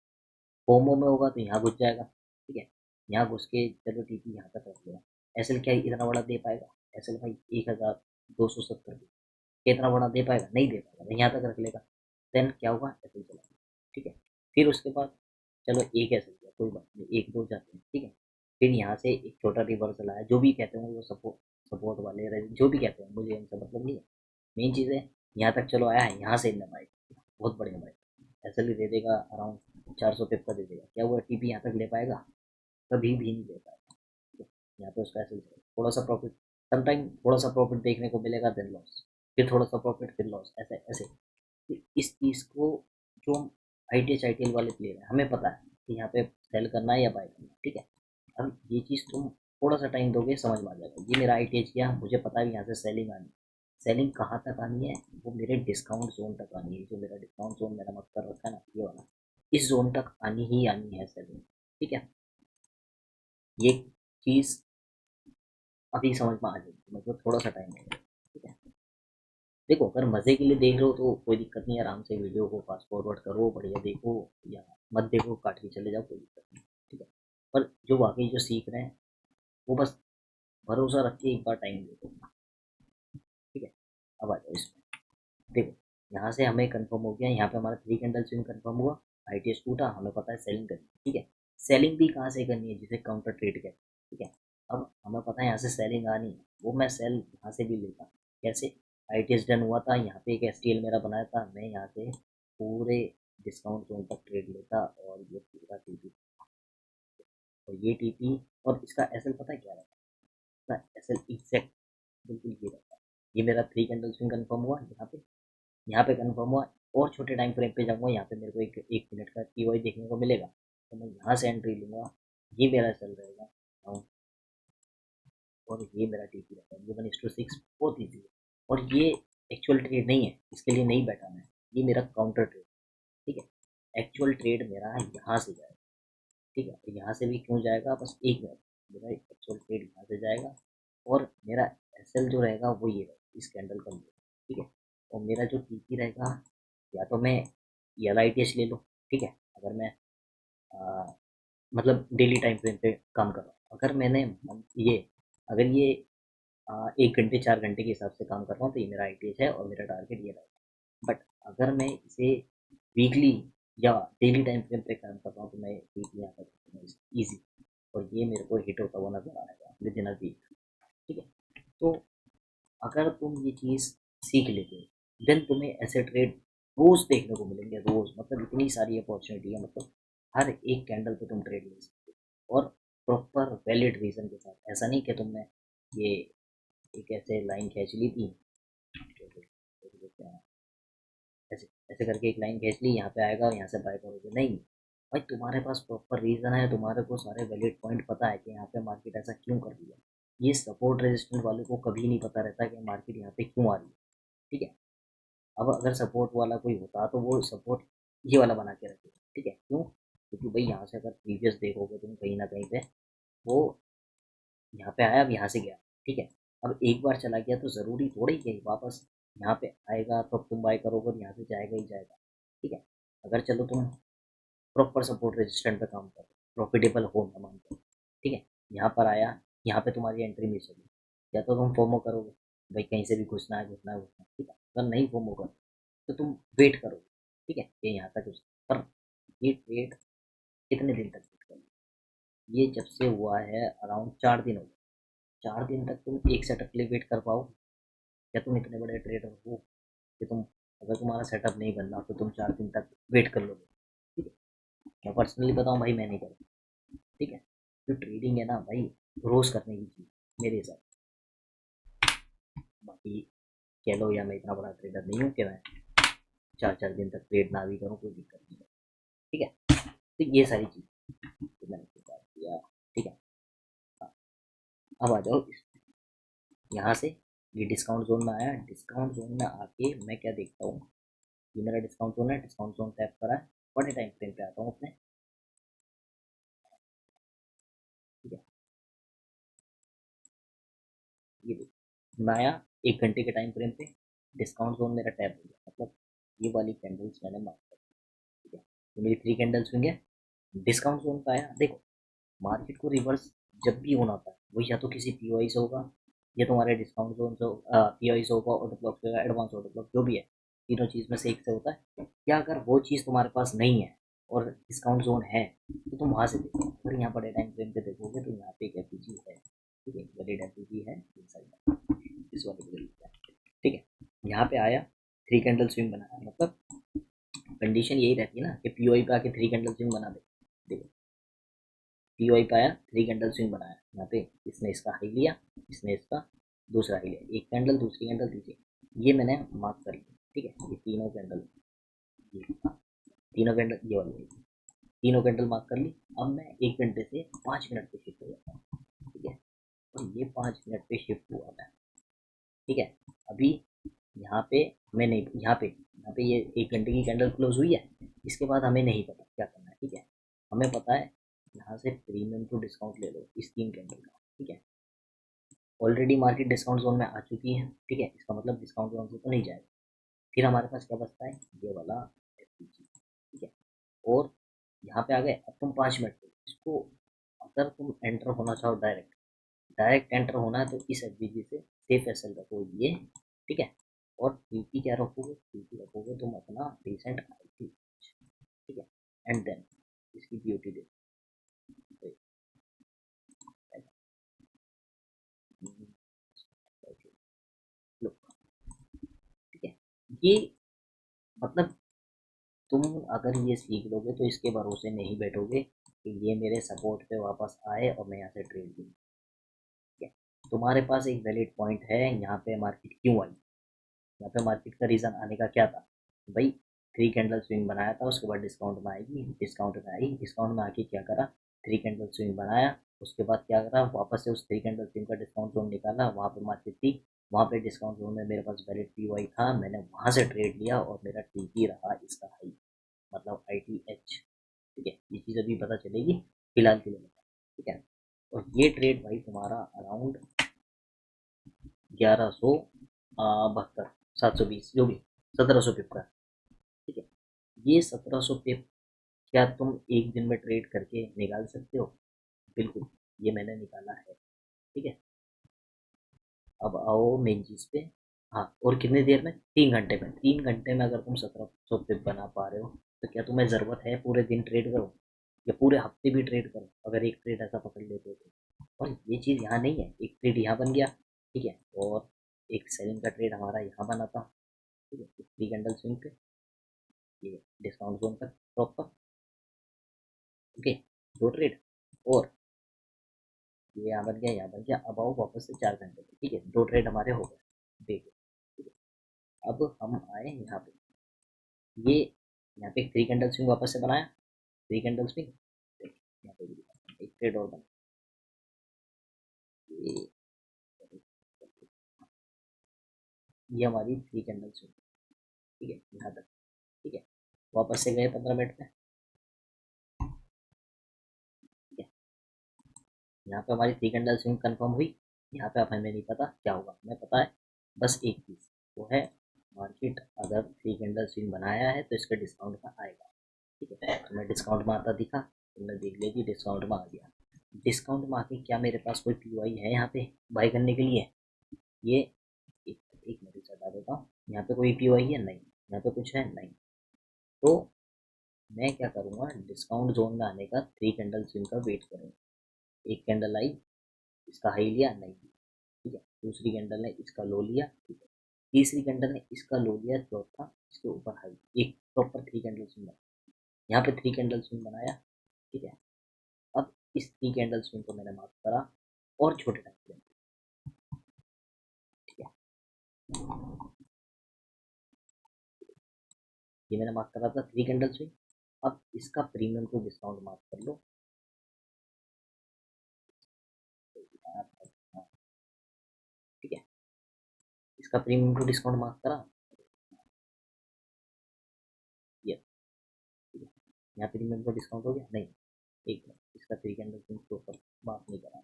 फोमो में होगा तो यहाँ घुस जाएगा। ठीक है, यहाँ घुस के चलो ठीक है यहाँ तक रख लिया। एसएल क्या इतना बड़ा दे पाएगा? एसएल भाई 1270, कितना बड़ा दे पाएगा? नहीं दे पाएगा, यहाँ तक रख लेगा। देन क्या होगा? एसएल चला। ठीक है, फिर उसके बाद चलो एक ऐसे किया, कोई बात नहीं, एक दो जाते हैं, ठीक है। फिर यहाँ से एक छोटा रिवर्सल आया, जो भी कहते हैं वो सपोर्ट वाले रहे, जो भी कहते हैं मुझे इनसे मतलब नहीं है। मेन चीज़ है यहाँ तक चलो आया है, यहाँ से इनने बाइक बहुत बढ़िया बाइक ऐसे भी दे देगा, अराउंड 400 पिप का दे देगा। क्या हुआ, टीपी यहाँ तक ले पाएगा? कभी भी नहीं ले पाएगा। यहाँ पे उसका ऐसे थोड़ा सा प्रॉफिट, समटाइम थोड़ा सा प्रॉफिट देखने को मिलेगा, देन लॉस, फिर थोड़ा सा प्रॉफिट, फिर लॉस, ऐसे ऐसे। तो इस चीज़ को जो हम आई टी एल वाले प्लेयर हैं, हमें पता है कि यहाँ पे सेल करना है या बाय करना है, ठीक है। अब ये चीज़ तुम थोड़ा सा टाइम दोगे समझ में आ जाएगा। ये मेरा आई किया, मुझे पता है यहाँ से सेलिंग आनी है। सेलिंग कहाँ तक आनी है? वो मेरे डिस्काउंट जोन तक आनी है, जो मेरा डिस्काउंट जोन मेरा मत कर रखा है ना, ये वाला, इस जोन तक आनी ही आनी है सेलिंग, ठीक है। ये चीज़ अभी समझ में आ जाएगी, मतलब थोड़ा सा टाइम लगेगा, ठीक है। देखो अगर मज़े के लिए देख रहे हो तो कोई दिक्कत नहीं है, आराम से वीडियो को फास्ट फॉरवर्ड करो, बढ़िया देखो, या मत देखो, काट के चले जाओ, कोई दिक्कत नहीं, ठीक है। पर जो वाकई जो सीख रहे हैं वो बस भरोसा रख के एक बार टाइम दे दो, ठीक है। अब आ जाओ इसमें, देखो यहाँ से हमें कंफर्म हो गया, यहाँ पे हमारा 3 कैंडल स्विंग कंफर्म हुआ, ITS टूटा, हमें पता है सेलिंग करनी है, ठीक है। सेलिंग भी कहाँ से करनी है? जिसे काउंटर ट्रेड कहते हैं, ठीक है। अब हमें पता है यहाँ से सेलिंग आनी है, वो मैं सेल यहाँ से भी लेता। कैसे? ITS डन हुआ था, यहाँ पे एक STL मेरा बनाया था, मैं यहाँ से पूरे डिस्काउंट जोन तक ट्रेड लेता, और ये पूरा टीपी, और ये टीपी, और इसका एसएल पता है क्या रहता है? एसएल एग्जैक्ट बिल्कुल ये रहता है। ये मेरा 3 कैंडल स्विंग कंफर्म हुआ, यहाँ पे कंफर्म हुआ, और छोटे टाइम फ्रेम पे जाऊँगा, यहाँ पे मेरे को एक मिनट का पीओआई देखने को मिलेगा, तो मैं यहाँ से एंट्री लूँगा, ये मेरा चल रहेगा डाउन, और ये मेरा टीपी रहता है, ये 1:6 बहुत ईजी है। और ये एक्चुअल ट्रेड नहीं है, इसके लिए नहीं बैठा मैं, ये मेरा काउंटर ट्रेड, ठीक है। एक्चुअल ट्रेड मेरा यहाँ से जाएगा, ठीक है। यहाँ से भी क्यों जाएगा, बस एक मिनट, मेरा एक्चुअल ट्रेड यहाँ से जाएगा, और मेरा एसएल जो रहेगा वो ये रहेगा, इस कैंडल का, ठीक है। और मेरा जो टीपी रहेगा, या तो मैं LITS ले लो, ठीक है। अगर मैं आ, मतलब डेली टाइम फ्रेम पे काम कर रहा हूँ, अगर मैंने ये अगर ये 1 घंटे 4 घंटे के हिसाब से काम कर रहा हूँ, तो ये मेरा ITS है, और मेरा टारगेट ये रहेगा। बट अगर मैं इसे वीकली या डेली टाइम फ्रेम पे काम कर रहा हूँ, तो मैं वीकली यहाँ पर ईजी, और ये मेरे को हिट होता हुआ नजर आएगा विद इन अ वीक, ठीक है। तो अगर तुम ये चीज़ सीख लेते हो, देन तुम्हें ऐसे ट्रेड रोज देखने को मिलेंगे, रोज, मतलब इतनी सारी अपॉर्चुनिटी है, मतलब हर एक कैंडल पे तुम ट्रेड ले सकते हो, और प्रॉपर वैलिड रीजन के साथ। ऐसा नहीं कि तुमने ये एक ऐसे लाइन खींच ली थी, ऐसे ऐसे करके एक लाइन खींच ली, यहाँ पे आएगा, यहाँ से बाय करोगे, नहीं भाई, तुम्हारे पास प्रॉपर रीजन है, तुम्हारे को सारे वैलिड पॉइंट पता है कि यहाँ पे मार्केट ऐसा क्यों कर रही है। ये सपोर्ट रेजिस्टेंस वाले को कभी नहीं पता रहता कि मार्केट यहाँ पे क्यों आ रही है, ठीक है। अब अगर सपोर्ट वाला कोई होता तो वो सपोर्ट ये वाला बना के रखेगा, ठीक है। क्यों? क्योंकि भाई यहाँ से अगर प्रीवियस देखोगे तुम कहीं ना कहीं पे, वो यहाँ पे आया, अब यहाँ से गया, ठीक है। अब एक बार चला गया तो ज़रूरी थोड़ी कि वापस यहाँ पे आएगा तो तुम बाय करोगे और यहाँ से जाएगा ही जाएगा, ठीक है। अगर चलो तुम प्रॉपर सपोर्ट रेजिस्टेंट पे काम करो, प्रॉफिटेबल हो ना मानते, ठीक है। यहाँ पर आया, यहाँ पे तुम्हारी एंट्री मिस होगी, या तो तुम फोमो करोगे, भाई कहीं से भी घुसना है घुसना है घुसना है, ठीक है। अगर नहीं फोमो करो तो तुम वेट करोगे, ठीक है, ये यहाँ तक पर ये ट्रेड कितने दिन तक वेट करोगे? ये जब से हुआ है अराउंड 4 दिन हो गए, 4 दिन तक तुम एक सेटअप के लिए वेट कर पाओ? क्या तुम इतने बड़े ट्रेडर हो कि तुम, अगर तुम्हारा सेटअप नहीं बनना तो तुम 4 दिन तक वेट कर लोगे? ठीक है, मैं पर्सनली बताऊँ भाई, मैं नहीं करूँ, ठीक है। जो ट्रेडिंग है ना भाई, रोज करने की चीज़ मेरे हिसाब से। बाकी कह लो, या मैं इतना बड़ा ट्रेडर नहीं हूँ कि मैं 4 4 दिन तक ट्रेड ना भी करूँ, कोई दिक्कत नहीं है, ठीक है। तो ये सारी चीज़ तो मैंने आपको बता दिया, ठीक है। हाँ, अब आ जाओ यहाँ से, ये डिस्काउंट जोन में आया, डिस्काउंट जोन में आके मैं क्या देखता हूँ, ये मेरा डिस्काउंट जोन है, डिस्काउंट जोन टैप करा है, बड़े टाइम फ्रेम पे आता हूँ अपने, ठीक है। ये देखो मैं आया 1 घंटे के टाइम फ्रेम पे, डिस्काउंट जोन मेरा टैप हो गया, मतलब ये वाली कैंडल्स मैंने मार्क कर, ठीक है। तो मेरी 3 कैंडल्स हुई है, डिस्काउंट जोन पे आया। देखो मार्केट को रिवर्स जब भी होना होता है, वो या तो किसी पीओआई से होगा, या तुम्हारे डिस्काउंट जोन से पीओआई से होगा, ऑर्डर ब्लॉक से होगा, एडवांस ऑर्डर ब्लॉक जो भी है, तीनों चीज़ में से एक से होता है। या अगर वो चीज़ तुम्हारे पास नहीं है, और डिस्काउंट जोन है तो तुम वहाँ से देखो। अगर यहाँ बड़े टाइम फ्रेम पे देखोगे तो यहाँ पे एक एफ है, ठीक है, वैलिड एफ है इस वाले के लिए, ठीक है। यहाँ पे आया 3 कैंडल स्विंग बनाया, मतलब कंडीशन यही रहती है ना कि पीओई पे आके 3 कैंडल स्विंग बना दे। देखो पीओई पे आया, 3 कैंडल स्विंग बनाया, यहाँ पे इसने इसका हाई लिया, इसने इसका दूसरा हाई लिया, एक कैंडल दूसरी कैंडल तीसरी, ये मैंने मार्क कर लिया, ठीक है। ये तीनों कैंडल, ये तीनों कैंडल, ये वाली तीनों कैंडल मार्क कर ली। अब मैं 1 घंटे से 5 मिनट पे शिफ्ट हो जाता हूँ, ठीक है, और ये 5 मिनट पे शिफ्ट हुआ मैं, ठीक है। अभी यहाँ पे हमें नहीं, यहाँ पे ये 1 घंटे की कैंडल क्लोज हुई है, इसके बाद हमें नहीं पता क्या करना है, ठीक है। हमें पता है यहाँ से प्रीमियम टू डिस्काउंट ले लो इस 3 कैंडल का, ठीक है। ऑलरेडी मार्केट डिस्काउंट जोन में आ चुकी है, ठीक है, इसका मतलब डिस्काउंट जोन से तो नहीं जाएगा। फिर हमारे पास क्या बचता है, ये वाला FPG, ठीक है। और यहाँ पे आ गए, अब तुम 5 मिनट पे इसको, अगर तुम एंटर होना चाहो डायरेक्ट, एंटर होना है तो इस FPG से सेफ एस एल रखो ये, ठीक है। और TP क्या रखोगे, TP रखोगे तुम अपना रिसेंट IT, ठीक है, एंड देन इसकी BOT दे, लो, ठीक है। ये मतलब तुम अगर ये सीख लोगे तो इसके भरोसे नहीं बैठोगे कि ये मेरे सपोर्ट पे वापस आए और मैं यहाँ से ट्रेड लूँ, ठीक है। तुम्हारे पास एक वैलिड पॉइंट है, यहाँ पे मार्केट क्यों आई, यहाँ पे मार्केट का रीज़न आने का क्या था भाई, 3 कैंडल स्विंग बनाया था, उसके बाद डिस्काउंट में आएगी, डिस्काउंट में आई, डिस्काउंट में आके क्या करा, 3 कैंडल स्विंग बनाया, उसके बाद क्या करा, वापस से उस 3 कैंडल स्विंग का डिस्काउंट जोन निकाला, वहाँ पे मार्केट थी, वहाँ पे डिस्काउंट जोन में मेरे पास वैलिड PY था, मैंने वहाँ से ट्रेड लिया और मेरा TP रहा इसका हाई, मतलब ITH, ठीक है। ये चीज़ अभी पता चलेगी, फिलहाल के लिए बता, ठीक है। और ये ट्रेड भाई तुम्हारा अराउंड 1172, 720, जो भी 1700 पिप का, ठीक है। ये 1700 पिप क्या तुम एक दिन में ट्रेड करके निकाल सकते हो, बिल्कुल, ये मैंने निकाला है, ठीक है। अब आओ मेन चीज़ पे, हाँ, और कितनी देर में, 3 घंटे में, 3 घंटे में अगर तुम 1700 पिप बना पा रहे हो तो क्या तुम्हें ज़रूरत है पूरे दिन ट्रेड करो या पूरे हफ्ते भी ट्रेड करो, अगर एक ट्रेड ऐसा पकड़ लेते हो तो। और ये चीज़ यहाँ नहीं है, एक ट्रेड यहाँ बन गया, ठीक है, और एक सेलिंग का ट्रेड हमारा यहाँ बना था, ठीक है, 3 कैंडल स्विंग पे, ये डिस्काउंट जोन तक प्रॉपर, ओके, 2 ट्रेड, और ये यहाँ बन गया, यहाँ बन गया। अब आओ वापस से 4 घंटे पे, ठीक है, 2 ट्रेड हमारे हो गए, देखो, ठीक है। अब हम आए यहाँ पे, ये यहाँ पे 3 कैंडल स्विंग वापस से बनाया, 3 कैंडल स्विंग, यहाँ पे भी एक ट्रेड और बना, ये ये हमारी 3 कैंडल स्विंग, ठीक है, यहाँ तक, ठीक है। वापस से गए 15 मिनट में, ठीक है, यहाँ पे हमारी 3 कैंडल स्विंग कंफर्म हुई, यहाँ पे अब हमें नहीं पता क्या होगा, हमें पता है बस एक चीज़, वो है मार्केट अगर 3 कैंडल स्विंग बनाया है तो इसका डिस्काउंट का आएगा, ठीक है। तुम्हें डिस्काउंट में आता दिखा, तुमने देख लिया कि डिस्काउंट में आ गया, डिस्काउंट में आके क्या मेरे पास कोई POI है यहाँ पे बाई करने के लिए, ये एक एक मिनट से हटा देता हूँ, यहाँ पे कोई POI है नहीं, यहाँ पे कुछ है नहीं, तो मैं क्या करूँगा, डिस्काउंट जोन में आने का 3 कैंडल स्विंग का वेट करूँगा, एक कैंडल आई, इसका हाई लिया, नहीं लिया, ठीक है, दूसरी कैंडल ने इसका लो लिया, ठीक है, तीसरी कैंडल ने इसका लो लिया, चौथा इसके ऊपर हाई, एक प्रॉपर 3 कैंडल स्विंग बनाया, यहाँ पे 3 कैंडल स्विंग बनाया, ठीक है। अब इस 3 कैंडल स्विंग को मैंने मार्क करा और छोटे टाइम फ्रेम, ठीक है, ये मैंने मार्क करा था 3 कैंडल स्विंग। अब इसका प्रीमियम टू डिस्काउंट मार्क कर लो, ठीक है, इसका प्रीमियम टू डिस्काउंट मार्क करा, ये, ठीक है, यहाँ प्रीमियम टू डिस्काउंट हो गया नहीं, एक मिनट, इसका 3 कैंडल स्विंग के ऊपर मार्क नहीं करा,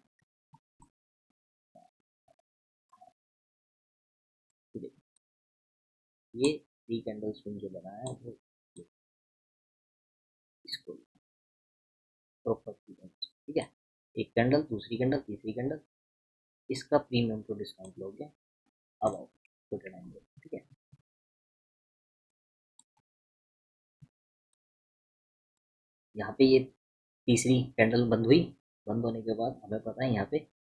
ठीक है, ये 3 कैंडल स्विंग जो बनाया है वो इसको प्रॉपर, ठीक है, एक कैंडल, दूसरी कैंडल, तीसरी कैंडल, इसका प्रीमियम टू डिस्काउंट लोगे, अब आओ छोटे टाइम, ठीक है, यहाँ पे ये तीसरी कैंडल बंद हुई, बंद होने के बाद हमें पता है यहाँ पे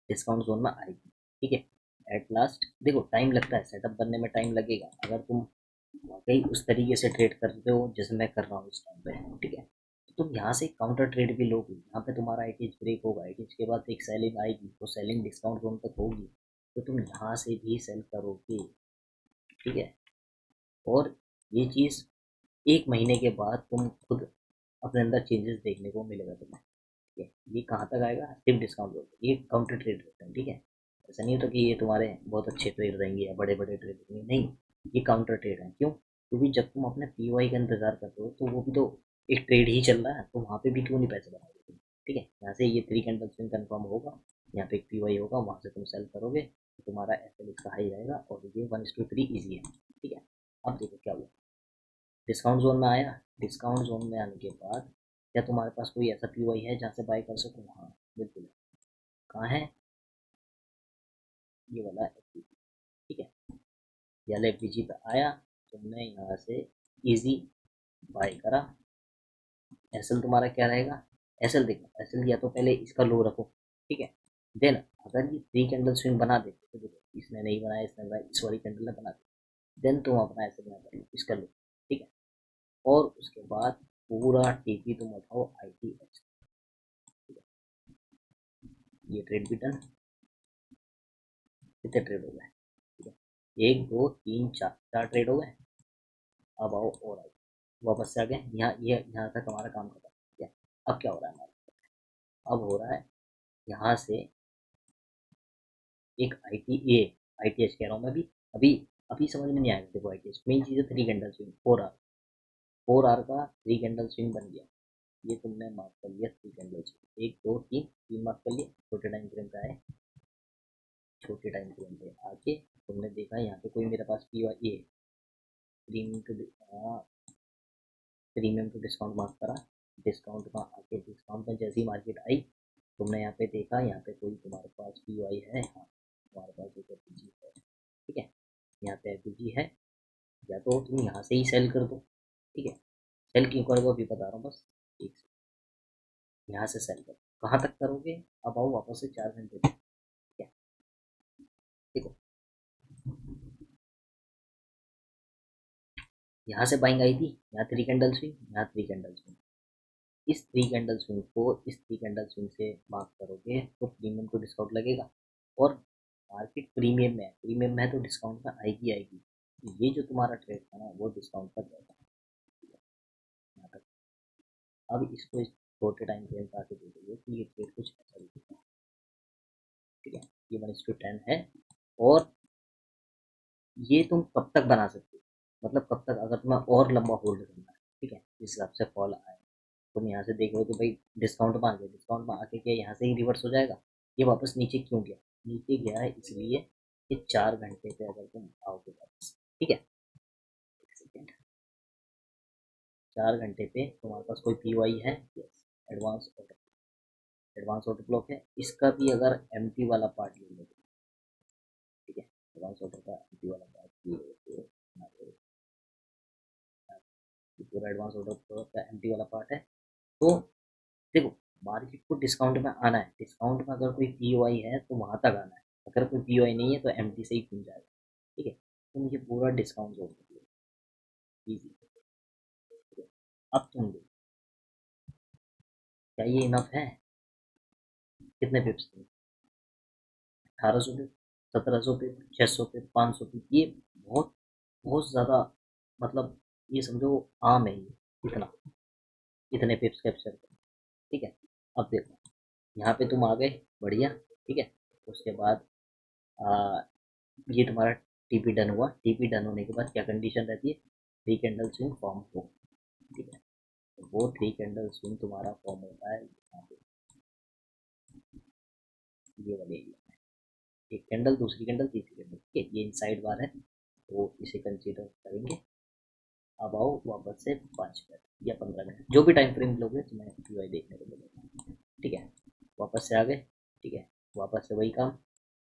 डिस्काउंट जोन में आएगी। ठीक है, एट लास्ट देखो टाइम लगता है, सेटअप बनने में टाइम लगेगा। अगर तुम वाकई उस तरीके से ट्रेड करते हो जैसे मैं कर रहा हूँ इस टाइम पे, ठीक है, तो तुम यहाँ से काउंटर ट्रेड भी लोगे। यहाँ पे तुम्हारा आईटीज ब्रेक होगा, आईटीज के बाद एक सेलिंग आएगी, तो सेलिंग डिस्काउंट जोन तक होगी, तो तुम यहाँ से भी सेल करोगे। ठीक है, और ये चीज़ 1 महीने के बाद तुम खुद अपने अंदर चेंजेस देखने को मिलेगा तुम्हें। ठीक है, ये कहाँ तक आएगा, सिर्फ डिस्काउंट जोन। ये काउंटर ट्रेड रहते हैं। ठीक है, ऐसा नहीं होता कि ये तुम्हारे बहुत अच्छे ट्रेड रहेंगे या बड़े बड़े ट्रेड रहेंगे, नहीं, ये काउंटर ट्रेड है। क्यों? क्योंकि जब तुम अपने पीवाई का इंतजार करते हो तो वो भी तो एक ट्रेड ही चल रहा है, तो वहाँ पे भी क्यों नहीं पैसे बनाओगे तुम। ठीक है, यहाँ से ये 3 कैंडल स्विंग कन्फर्म होगा, यहाँ पे एक पीवाई होगा, वहाँ से तुम सेल करोगे तो तुम्हारा एफ इसका हाई रहेगा, और ये 1:3 ईजी है। ठीक है, अब देखो क्या हुआ, डिस्काउंट जोन में आया। डिस्काउंट जोन में आने के बाद क्या तुम्हारे पास कोई ऐसा पीवाई है जहाँ से बाय कर सको? हाँ बिल्कुल है। कहाँ है? ये वाला एफ। ठीक है, ये वाला एफ पे आया, तुमने यहाँ से इजी बाय करा। एसएल तुम्हारा क्या रहेगा? एसएल देखो, एसएल या तो पहले इसका लो रखो। ठीक है, देन अगर ये 3 कैंडल स्विंग बना देते तो देखो इसने नहीं बनाया, इसने बनाया, इस वाली कैंडल ने बना दी, देन तुम अपना ऐसे बना कर लो इसका लो। ठीक है, और उसके बाद पूरा टीपी तुम उठाओ ITH। ये ट्रेड भी डन। कितने ट्रेड हो गए? ठीक है, 1 2 3 4 ट्रेड हो गए। अब आओ और आओ, वापस से आ गए यहाँ, ये यहाँ तक हमारा काम खत्म। ठीक है, अब क्या हो रहा है हमारा? अब हो रहा है यहाँ से एक ITH कह रहा हूँ मैं भी। अभी अभी समझ में नहीं आएगा। देखो ITH मेन चीज़ है 3 कैंडल स्विंग, 4 आर, 4 आर का 3 कैंडल स्विंग बन गया। ये तुमने मार्क कर लिया 3 कैंडल स्विंग, 1 2 3 मार्क कर लिया। छोटे टाइम फ्रेम पे आए, छोटे टाइम फ्रेम पे आके तुमने देखा यहाँ पे कोई मेरे पास P Y A premium to premium to discount mark करा। डिस्काउंट में आके डिस्काउंट में जैसी मार्केट आई, तुमने यहाँ पे देखा यहाँ पे कोई तुम्हारे पास पी वाई है। हाँ, तुम्हारे पास एक एफ है। ठीक है, यहाँ पे एफ है, या तो तुम यहाँ से ही सेल कर दो। ठीक है, सेल क्यों कर दो अभी बता रहा हूँ, बस एक यहाँ से सेल करो। कहाँ तक करोगे? अब आओ वापस से 4 घंटे पे। ठीक है, देखो यहाँ से बाइंग आई थी, यहाँ 3 कैंडल स्विंग, यहाँ 3 कैंडल स्विंग। इस 3 कैंडल स्विंग को इस 3 कैंडल स्विंग से मार्क करोगे तो प्रीमियम को डिस्काउंट लगेगा। और मार्केट प्रीमियम में है, प्रीमियम में है तो डिस्काउंट में आएगी आएगी। तो ये जो तुम्हारा ट्रेड था ना वो डिस्काउंट पर जाएगा। यहाँ तक। अब इसको इस छोटे टाइम फ्रेम पर आके देखोगे कि ये ट्रेड कुछ ऐसा दिखेगा। ठीक है, ये 1:10 है। और ये तुम कब तक बना सकते हो, मतलब कब तक, अगर तुम्हें और लंबा होल्ड करना है। ठीक है, जिस हिसाब से फॉल आए, तुम यहाँ से देख रहे हो कि भाई डिस्काउंट में आ गया, डिस्काउंट में आके क्या यहाँ से ही रिवर्स हो जाएगा? ये वापस नीचे क्यों गया? नीचे गया है इसलिए कि 4 घंटे पे अगर तुम आओगे वापस। ठीक है, एक सेकेंड, 4 घंटे पे तुम्हारे पास कोई पीवाई है? Yes, advance order, advance order block है। इसका भी अगर एम्प्टी वाला पार्ट ले लो, ठीक है, एडवांस ऑर्डर का एम्प्टी वाला पार्ट ये पूरा एडवांस ऑर्डर का एम्प्टी वाला पार्ट है। तो देखो, मार्केट को डिस्काउंट में आना है, डिस्काउंट में अगर कोई पीओआई है तो वहां तक आना है, अगर कोई पीओआई नहीं है तो एमटी से ही खुल जाएगा। ठीक है, तो मुझे पूरा डिस्काउंट जोड़ दीजिए, इजी। अब तुम देखो क्या ये इनफ है? कितने पिप्स थे? 1800 पिप, 1700 पिप, 600 पिप, 500 पिप, ये बहुत बहुत ज़्यादा, मतलब ये समझो आम है ये, इतना, इतने पिप्स कैप्चर कर। ठीक है, अब देखो यहाँ पे तुम आ गए, बढ़िया। ठीक है, उसके बाद आ, ये तुम्हारा टीपी डन हुआ। टीपी डन होने के बाद क्या कंडीशन रहती है? 3 कैंडल स्विंग फॉर्म हो। ठीक है, तो वो 3 कैंडल स्विंग तुम्हारा फॉर्म होता है यहाँ पे, ये वाले एरिया में। एक कैंडल, दूसरी कैंडल, तीसरी कैंडल। ठीक है, ये इनसाइड बार है तो इसे कंसीडर करेंगे। अब आओ वापस से 5 मिनट या 15 मिनट, जो भी टाइम फ्रेम लोगे तुम्हें पीवाई देखने को मिलेगा। ठीक है, वापस से आ गए। ठीक है, वापस से वही काम,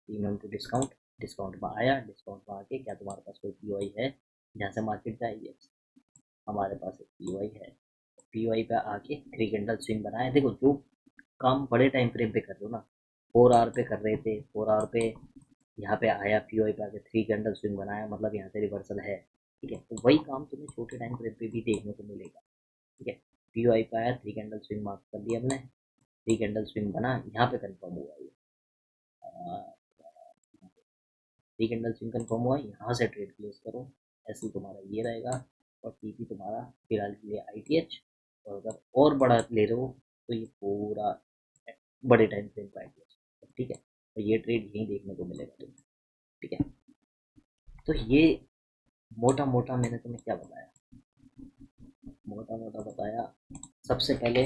प्रीमियम टू डिस्काउंट, डिस्काउंट में आया, डिस्काउंट में आके क्या तुम्हारे पास कोई पीवाई है जहाँ से मार्केट जाएगी? हमारे पास एक पीवाई है। POI पे आके 3 कैंडल स्विंग बनाया। देखो जो काम बड़े टाइम फ्रेम पे कर रहे हो ना, 4 आवर पे कर रहे थे, 4 आवर पे यहाँ पे आया, POI पे आके 3 कैंडल स्विंग बनाया, मतलब यहाँ से रिवर्सल है। ठीक है, तो वही काम तुम्हें छोटे टाइम फ्रेम पे भी देखने को मिलेगा। ठीक है, POI पे आया, 3 कैंडल स्विंग मार्क कर दिया हमने, 3 कैंडल स्विंग बना, यहाँ पे कंफर्म हुआ ये, 3 कैंडल स्विंग कंफर्म हुआ, यहाँ से ट्रेड क्लोज करो। ऐसे तुम्हारा ये रहेगा, और TP तुम्हारा फिलहाल के लिए ITH। और अगर और बड़ा ले रहे हो तो ये पूरा बड़े टाइम फ्रेम का ITH। ठीक है, तो ये ट्रेड यहीं देखने को मिलेगा तुम्हें। ठीक है, तो ये मोटा मोटा मैंने तुम्हें क्या बताया, मोटा मोटा बताया। सबसे पहले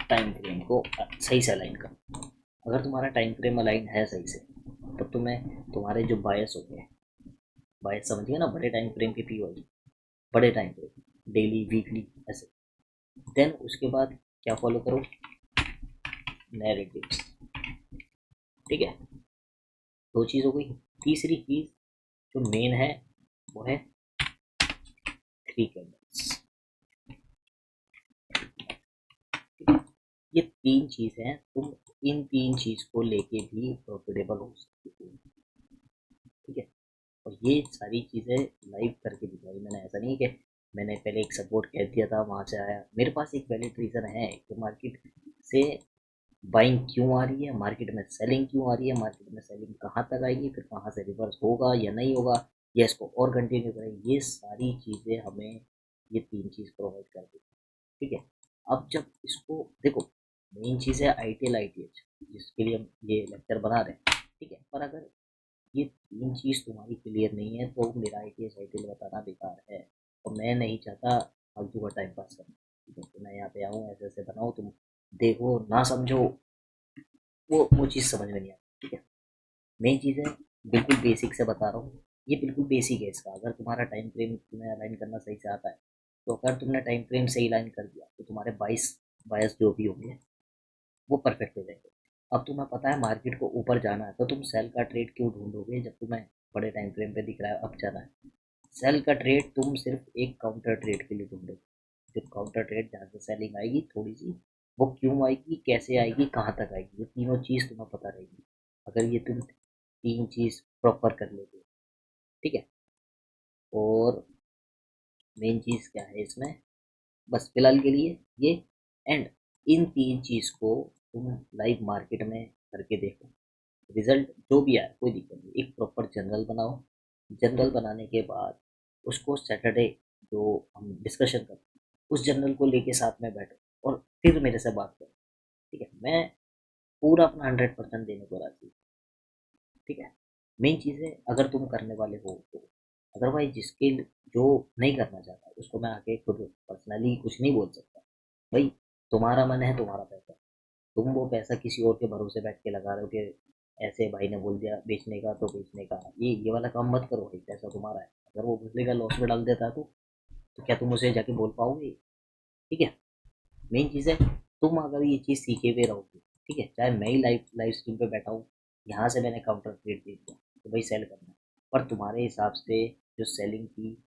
टाइम फ्रेम को सही से अलाइन करो। अगर तुम्हारा टाइम फ्रेम अलाइन है सही से, तब तुम्हें तुम्हारे जो बायस होते हैं, बायस समझिए ना, बड़े टाइम फ्रेम के POI, बड़े टाइम फ्रेम, डेली वीकली ऐसे। देन उसके बाद क्या फॉलो करो, नैरेटिव्स। ठीक है, दो चीज़ हो गई। तीसरी चीज़ जो मेन है वो है 3 कैंडल्स। ये 3 चीज़ हैं, तुम इन 3 चीज़ को लेके भी प्रॉफिटेबल हो सकते हो। ठीक है, और ये सारी चीज़ें लाइव करके दिखाई मैंने। ऐसा नहीं कि मैंने पहले एक सपोर्ट कह दिया था वहाँ से आया। मेरे पास एक वैलिड रीज़न है कि मार्केट से बाइंग क्यों आ रही है, मार्केट में सेलिंग क्यों आ रही है, मार्केट में सेलिंग कहाँ तक आएगी, फिर कहाँ से रिवर्स होगा या नहीं होगा, या इसको और कंटिन्यू करेंगे। ये सारी चीज़ें हमें ये 3 चीज़ प्रोवाइड कर दी। ठीक है, अब जब इसको देखो, मेन चीज़ है ITL ITH, जिसके लिए हम ये लेक्चर बना रहे हैं। ठीक है, पर अगर ये 3 चीज़ तुम्हारी क्लियर नहीं है तो मेरा ITH ITL बताना बेकार है, और मैं नहीं चाहता फालतू का टाइम पास करना। ठीक है, तो मैं यहाँ पे आऊँ, ऐसे ऐसे बनाऊँ, तुम देखो ना समझो, वो चीज़ समझ में नहीं आती। ठीक है, मेन चीज़ है, बिल्कुल बेसिक से बता रहा हूँ, ये बिल्कुल बेसिक है इसका। अगर तुम्हारा टाइम फ्रेम तुम्हें अलाइन करना सही से आता है, तो अगर तुमने टाइम फ्रेम सही अलाइन कर दिया तो तुम्हारे 22 जो भी होंगे वो परफेक्ट हो जाएंगे। अब तुम्हें पता है मार्केट को ऊपर जाना है, तो तुम सेल का ट्रेड क्यों ढूंढोगे जब तुम्हें बड़े टाइम फ्रेम पे दिख रहा है अब जाना है। सेल का ट्रेड तुम सिर्फ एक काउंटर ट्रेड के लिए ढूंढोगे, सिर्फ काउंटर ट्रेड जहाँ से सेलिंग आएगी थोड़ी सी, वो क्यों आएगी, कैसे आएगी, कहाँ तक आएगी, ये तीनों चीज़ तुम्हें पता रहेगी अगर ये तुम 3 चीज़ प्रॉपर कर लेते हो। ठीक है, और मेन चीज़ क्या है इसमें, बस फिलहाल के लिए ये, एंड इन 3 चीज़ को तुम लाइव मार्केट में करके देखो, रिजल्ट जो भी आए कोई दिक्कत नहीं। एक प्रॉपर जनरल बनाओ, जनरल बनाने के बाद उसको सैटरडे जो हम डिस्कशन करते हैं उस जनरल को लेके साथ में बैठो, और फिर मेरे से बात करो। ठीक है, मैं पूरा अपना 100% देने को राजी हूँ। ठीक है, मेन चीज़ है अगर तुम करने वाले हो तो। अदरवाइज जिसके जो नहीं करना चाहता उसको मैं आके खुद पर्सनली कुछ नहीं बोल सकता। भाई तुम्हारा मन है, तुम्हारा पैसा, तुम वो पैसा किसी और के भरोसे बैठ के लगा रहे हो कि ऐसे भाई ने बोल दिया बेचने का तो बेचने का, ये वाला काम मत करो भाई। पैसा तुम्हारा है, अगर वो दूसरे का लॉस में डाल देता है तो क्या तुम उसे जाके बोल पाओगे। ठीक है, मेन चीज़ है तुम अगर ये चीज़ सीखे हुए रहोगे, ठीक है, चाहे मैं ही लाइव लाइव स्ट्रीम पे बैठा हूँ, यहाँ से मैंने काउंटर ट्रेड दे दिया तो भाई सेल करना है, पर तुम्हारे हिसाब से जो सेलिंग थी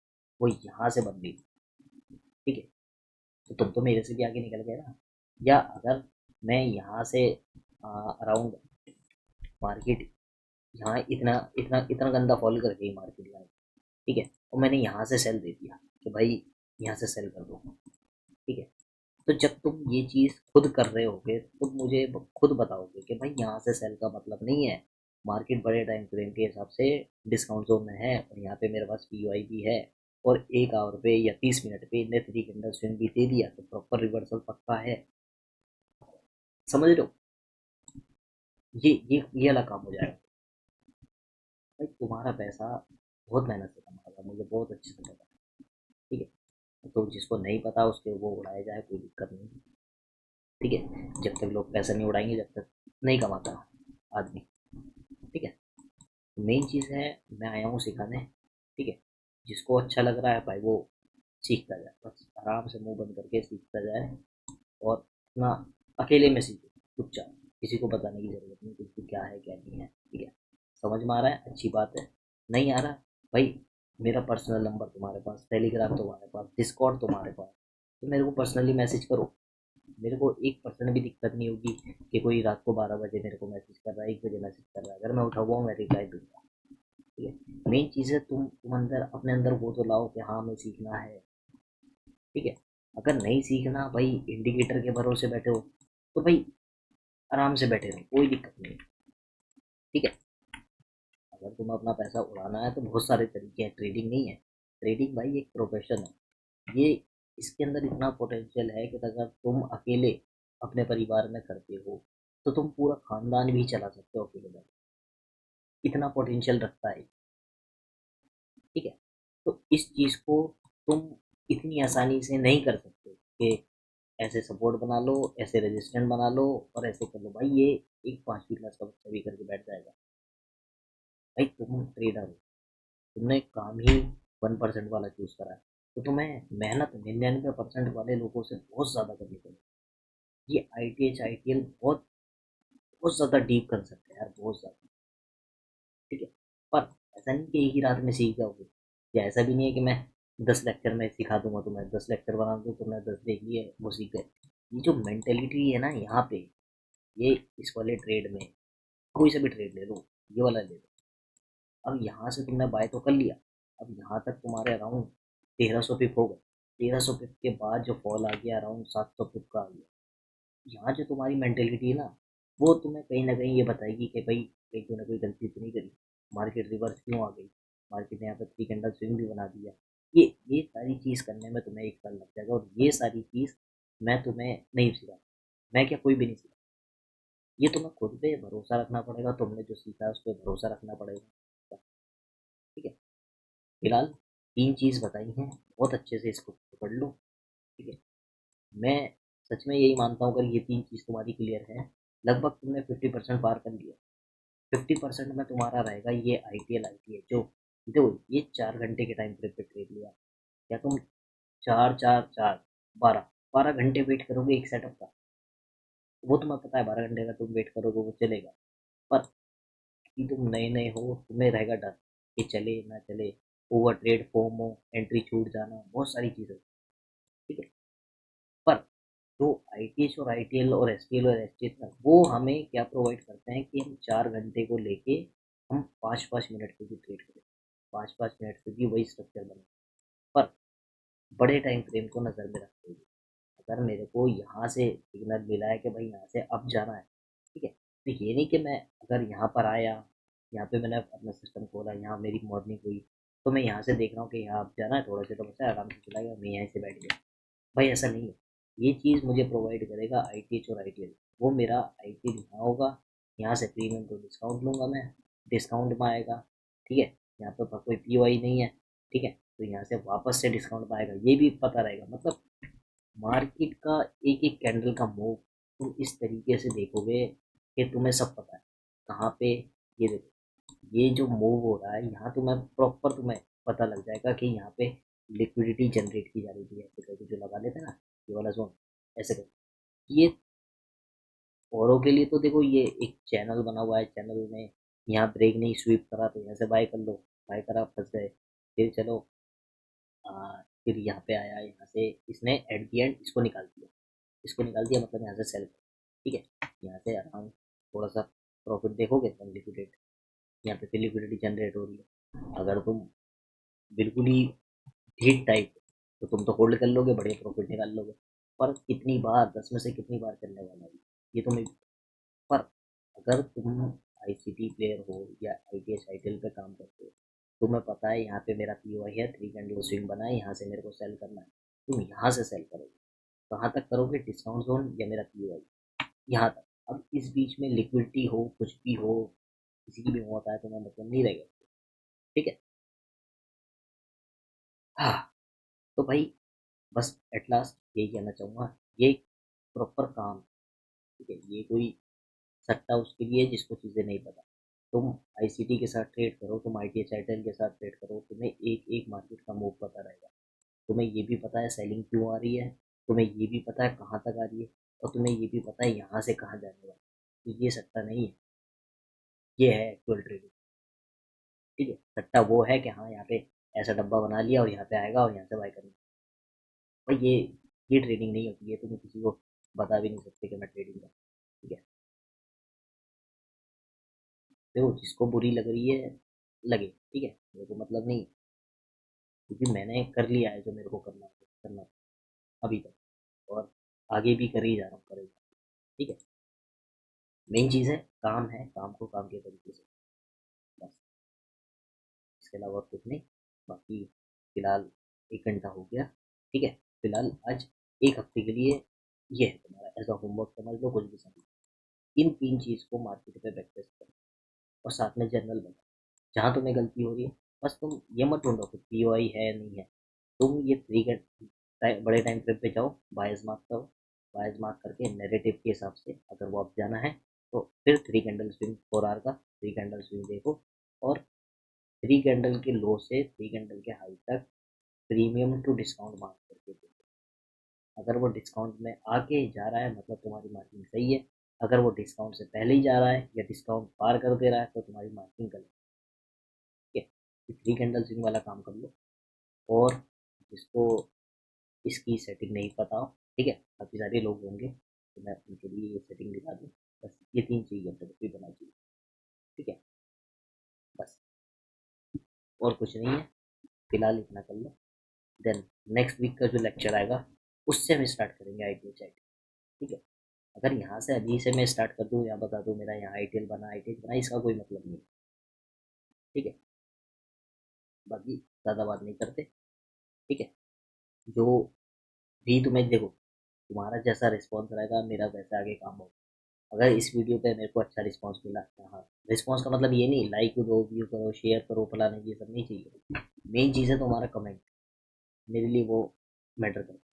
वो यहाँ से बन गई। ठीक है, तो तुम तो मेरे से भी आगे निकल गए ना। या अगर मैं यहाँ से अराउंड मार्केट, यहाँ इतना इतना इतना गंदा फॉल कर गई मार्केट यहाँ, ठीक है, और मैंने यहाँ से सेल दे दिया कि भाई यहाँ से सेल कर दो। ठीक है, तो जब तुम ये चीज़ खुद कर रहे होगे तो मुझे खुद बताओगे कि भाई यहाँ से सेल का मतलब नहीं है, मार्केट बड़े टाइम फ्रेम के हिसाब से डिस्काउंट जोन में है, और यहाँ पे मेरे पास POI भी है, और 1 आवर पे या 30 मिनट पे इनने 3 कैंडल स्विंग भी दे दिया, तो प्रॉपर रिवर्सल पक्का है। समझ रहे हो, ये वाला काम हो जाएगा। भाई तुम्हारा पैसा बहुत मेहनत से कमा होगा, मुझे बहुत अच्छे से पता है। ठीक है, तो जिसको नहीं पता उसके वो उड़ाया जाए, कोई दिक्कत नहीं। ठीक है, जब तक लोग पैसा नहीं उड़ाएंगे जब तक नहीं कमाता आदमी। ठीक है, मेन चीज़ है मैं आया हूँ सिखाने। ठीक है, जिसको अच्छा लग रहा है भाई वो सीखता जाए, बस आराम से मुंह बंद करके सीखता जाए, और अपना अकेले में सीखे चुपचाप, किसी को बताने की ज़रूरत नहीं कुछ भी क्या है क्या नहीं है। ठीक है, समझ में आ रहा है अच्छी बात है, नहीं आ रहा भाई मेरा पर्सनल नंबर तुम्हारे पास, टेलीग्राम तुम्हारे पास, डिस्कॉर्ड तुम्हारे पास, तो मेरे को पर्सनली मैसेज करो, मेरे को 1% भी दिक्कत नहीं होगी कि कोई रात को 12 बजे मेरे को मैसेज कर रहा है, 1 बजे मैसेज कर रहा है, अगर मैं उठा हुआ हूँ मैं रिप्लाई दूंगा। ठीक है, मेन चीज़ है तुम अंदर अपने अंदर वो तो लाओ कि हाँ हमें सीखना है। ठीक है, अगर नहीं सीखना भाई, इंडिकेटर के भरोसे बैठे हो तो भाई आराम से बैठे रहो, कोई दिक्कत नहीं। ठीक है, अगर तुम्हें अपना पैसा उड़ाना है तो बहुत सारे तरीके हैं, ट्रेडिंग नहीं है। ट्रेडिंग भाई एक प्रोफेशन है, ये इसके अंदर इतना पोटेंशियल है कि अगर तुम अकेले अपने परिवार में करते हो तो तुम पूरा खानदान भी चला सकते हो अकेले बैठे, इतना पोटेंशियल रखता है। ठीक है, तो इस चीज़ को तुम इतनी आसानी से नहीं कर सकते कि ऐसे सपोर्ट बना लो, ऐसे रेजिस्टेंट बना लो और ऐसे कर लो, भाई ये एक 5वीं क्लास का बच्चा भी करके बैठ जाएगा। भाई तुम ट्रेडर हो, तुमने काम ही 1% वाला चूज करा है, तो तुम्हें मेहनत 99% वाले लोगों से बहुत ज़्यादा करनी पड़ेगी। ये ITH ITL बहुत बहुत ज़्यादा डीप कंसेप्ट है यार, बहुत ज़्यादा। ठीक है, पर ऐसा नहीं कि एक ही रात में सीख जाओगे, या ऐसा भी नहीं है कि मैं 10 लेक्चर में सिखा दूंगा, तो मैं 10 लेक्चर बना दूँ तो मैं 10 देख लिए वो सीख गए। ये जो मेंटेलिटी है ना यहाँ पे, ये इस वाले ट्रेड में, कोई सा भी ट्रेड ले लो, ये वाला ले लो। अब यहाँ से तुमने बाय तो कर लिया, अब यहाँ तक तुम्हारे अराउंड 1300 पिप हो गए, 1300 पिप के बाद जो फॉल आ गया अराउंड 700 पिप का आ गया, यहाँ जो तुम्हारी मेंटेलिटी है ना, वो तुम्हें कहीं ना कहीं ये बताएगी कि भाई कहीं तूने कोई गलती तो नहीं करी, मार्केट रिवर्स क्यों आ गई, मार्केट ने यहाँ पे 3 कैंडल स्विंग भी बना दिया। ये सारी चीज़ करने में तुम्हें 1 साल लग जाएगा, और ये सारी चीज़ मैं तुम्हें नहीं सिखा, मैं क्या कोई भी नहीं सिखा, ये तुम्हें खुद पे भरोसा रखना पड़ेगा, तुमने जो सीखा है उस पर भरोसा रखना पड़ेगा। ठीक है, फिलहाल 3 चीज़ बताई हैं, बहुत अच्छे से इसको पकड़ लो। ठीक है, मैं सच में यही मानता हूँ, अगर ये 3 चीज़ तुम्हारी क्लियर है, लगभग तुमने 50% पार कर लिया। 50% में तुम्हारा रहेगा ये ITL जो देखो, ये 4 घंटे के टाइम फ्रेम पे ट्रेड लिया, या तुम 4 4 4 12 12 घंटे वेट करोगे एक सेटअप का, वो तुम्हें पता है 12 घंटे का तुम वेट करोगे वो चलेगा, पर कि तुम नए नए हो, तुम्हें रहेगा डर कि चले ना चले, ओवर ट्रेड, फोमो, एंट्री छूट जाना, बहुत सारी चीज़ें। ठीक है, पर जो ITH और ITL और STL और STH वो हमें क्या प्रोवाइड करते हैं कि हम 4 घंटे को लेके हम 5 5 मिनट के भी ट्रेड करें, 5 5 मिनट के भी वही स्ट्रक्चर बने, पर बड़े टाइम फ्रेम को नज़र में रखते हुए। अगर मेरे को यहाँ से सिग्नल मिला है कि भाई यहाँ से अप जाना है, ठीक है, तो ये नहीं कि मैं अगर यहाँ पर आया, यहाँ पे मैंने अपना सिस्टम खोला, यहाँ मेरी मॉर्निंग हुई, तो मैं यहाँ से देख रहा हूँ कि यहाँ अप जाना है, थोड़ा सा तो बचा है, आराम से चला गया, मैं यहीं से बैठ गया। भाई ऐसा नहीं है, ये चीज़ मुझे प्रोवाइड करेगा ITH और ITL। वो मेरा ITL यहाँ होगा, यहाँ से प्रीमियम को डिस्काउंट लूँगा मैं, डिस्काउंट में आएगा। ठीक है, यहाँ पर कोई POI नहीं है, ठीक है, तो यहाँ से वापस से डिस्काउंट में आएगा, ये भी पता रहेगा। मतलब मार्केट का एक एक कैंडल का मूव तुम इस तरीके से देखोगे कि तुम्हें सब पता है कहाँ पे। ये देखो, ये जो मूव हो रहा है यहाँ, तुम्हें प्रॉपर तुम्हें पता लग जाएगा कि यहाँ पे लिक्विडिटी जनरेट की जा रही थी, ऐसे करके जो लगा लेते हैं ना ये वाला जोन, ऐसे करके। ये औरों के लिए तो देखो, ये एक चैनल बना हुआ है, चैनल में यहाँ ब्रेक नहीं स्वीप करा तो यहाँ से बाय कर लो, बाय करा फंस गए, फिर चलो फिर यहाँ पे आया, यहाँ से इसने एट दी एंड इसको निकाल दिया, इसको निकाल दिया मतलब यहाँ से सेल कर। ठीक है, यहाँ से अराउंड थोड़ा सा प्रॉफिट देखोगे तो लिक्विडेट, यहाँ पे फिर लिक्विडिटी जनरेट हो रही है। अगर तुम बिल्कुल ही हीट टाइप, तो तुम तो होल्ड कर लोगे, बढ़िया प्रॉफिट निकाल लोगे, पर कितनी बार, 10 में से कितनी बार चलने वाला है ये तो नहीं। पर अगर तुम ICT प्लेयर हो या ITH ITL पे काम करते हो, तुम्हें पता है यहाँ पे मेरा POI है, 3 कैंडल स्विंग बना है, यहाँ से मेरे को सेल करना है, तुम यहाँ से सेल करोगे, कहाँ तक करोगे, डिस्काउंट जोन या मेरा POI, यहाँ तक। अब इस बीच में लिक्विडिटी हो, कुछ भी हो, किसी की भी मौत आए, तुम्हें मतलब नहीं रहेगा। ठीक है, हाँ, तो भाई बस एट लास्ट यही कहना चाहूँगा, ये प्रॉपर काम। ठीक है, ये कोई सट्टा उसके लिए जिसको चीज़ें नहीं पता। तुम ICT के साथ ट्रेड करो, तुम ITH ITL के साथ ट्रेड करो, तुम्हें एक एक मार्केट का मूव पता रहेगा, तुम्हें ये भी पता है सेलिंग क्यों आ रही है, तुम्हें ये भी पता है कहाँ तक आ रही है, और तुम्हें ये भी पता है यहाँ से कहाँ जाने वाला। तो ये सट्टा नहीं है, ये है एक्चुअल ट्रेडिंग। ठीक है, सट्टा वो है कि हाँ यहाँ पे ऐसा डब्बा बना लिया और यहाँ पे आएगा और यहाँ से बाय करेंगे, भाई ये ये ट्रेडिंग नहीं होती है, तुम किसी को बता भी नहीं सकते कि मैं ट्रेडिंग कर, ठीक है। देखो जिसको बुरी लग रही है लगे, ठीक है, मेरे को मतलब नहीं, क्योंकि मैंने कर लिया है जो मेरे को करना था अभी तक, और आगे भी कर ही जा रहा हूँ, करेगा, ठीक है। मेन चीज़ है, काम को काम के तरीके से, बस, इसके अलावा और कुछ नहीं। बाकी फिलहाल 1 घंटा हो गया, ठीक है। फिलहाल आज 1 हफ्ते के लिए ये है तुम्हारा एज अ होमवर्क, समझ लो, कुछ भी समझ लो। इन 3 चीज़ को मार्केट पे प्रैक्टिस करो, और साथ में जनरल बनाओ। जहाँ तुम्हें गलती हो रही है, बस तुम ये मत ढूंढो कि पीओआई है नहीं है, तुम ये बड़े टाइम फ्रेम पे जाओ, बायस मार्क करो, बायस मार्क करके नैरेटिव के हिसाब से अगर वो अब जाना है तो फिर 3 कैंडल स्विंग 4 आवर का 3 कैंडल स्विंग देखो, और 3 कैंडल के लो से 3 कैंडल के हाई तक प्रीमियम टू डिस्काउंट मार्क करके देखो। अगर वो डिस्काउंट में आके जा रहा है मतलब तुम्हारी मार्किंग सही है, अगर वो डिस्काउंट से पहले ही जा रहा है या डिस्काउंट पार कर दे रहा है तो तुम्हारी मार्किंग गलत है। 3 कैंडल स्विंग वाला काम कर लो, और जिसको इसकी सेटिंग नहीं पता हो, ठीक है, काफ़ी सारे लोग होंगे तो मैं उनके लिए ये सेटिंग दिखा दूँ। बस ये 3 चीज़ें तो भी बना चाहिए, ठीक है, बस, और कुछ नहीं है। फिलहाल इतना कर लो, देन नेक्स्ट वीक का जो लेक्चर आएगा उससे हम स्टार्ट करेंगे आईटीएल चैट, ठीक है। अगर यहाँ से अभी से मैं स्टार्ट कर दूँ या बता दूँ मेरा यहाँ आईटीएल बना, इसका कोई मतलब नहीं, ठीक है। बाकी ज़्यादा बात नहीं करते, ठीक है। जो भी तुम्हें देखो, तुम्हारा जैसा रिस्पॉन्स रहेगा मेरा वैसे आगे काम होगा। अगर इस वीडियो पे मेरे को अच्छा रिस्पॉन्स मिला, हाँ, रिस्पॉन्स का मतलब ये नहीं लाइक दो, व्यू करो, शेयर करो, फलाना, ये सब नहीं चाहिए। मेन चीज़ है तुम्हारा कमेंट, मेरे लिए वो मैटर करता है।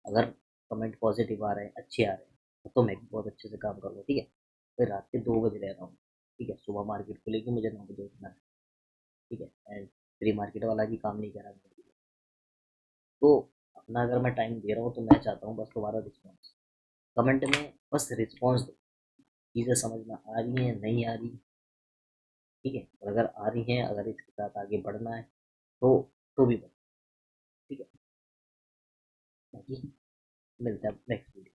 अगर कमेंट पॉजिटिव आ रहे हैं, अच्छे आ रहे हैं, तो मैं भी बहुत अच्छे से काम करूँगा, ठीक है। फिर रात के 2 बजे रह रहा हूँ, ठीक है, सुबह मार्केट खुलेगी, मुझे 9 बजे उठना है, ठीक है। एंड प्री मार्केट वाला भी काम नहीं करा मेरे लिए। तो अपना अगर मैं टाइम दे रहा हूँ तो मैं चाहता हूँ बस तुम्हारा रिस्पॉन्स, कमेंट में बस रिस्पॉन्स दो, चीज़ें समझ में आ रही हैं नहीं आ रही, ठीक है, और अगर आ रही हैं, अगर इसके साथ आगे बढ़ना है तो भी बढ़ो, ठीक है। बाकी मिलते हैं नेक्स्ट वीडियो।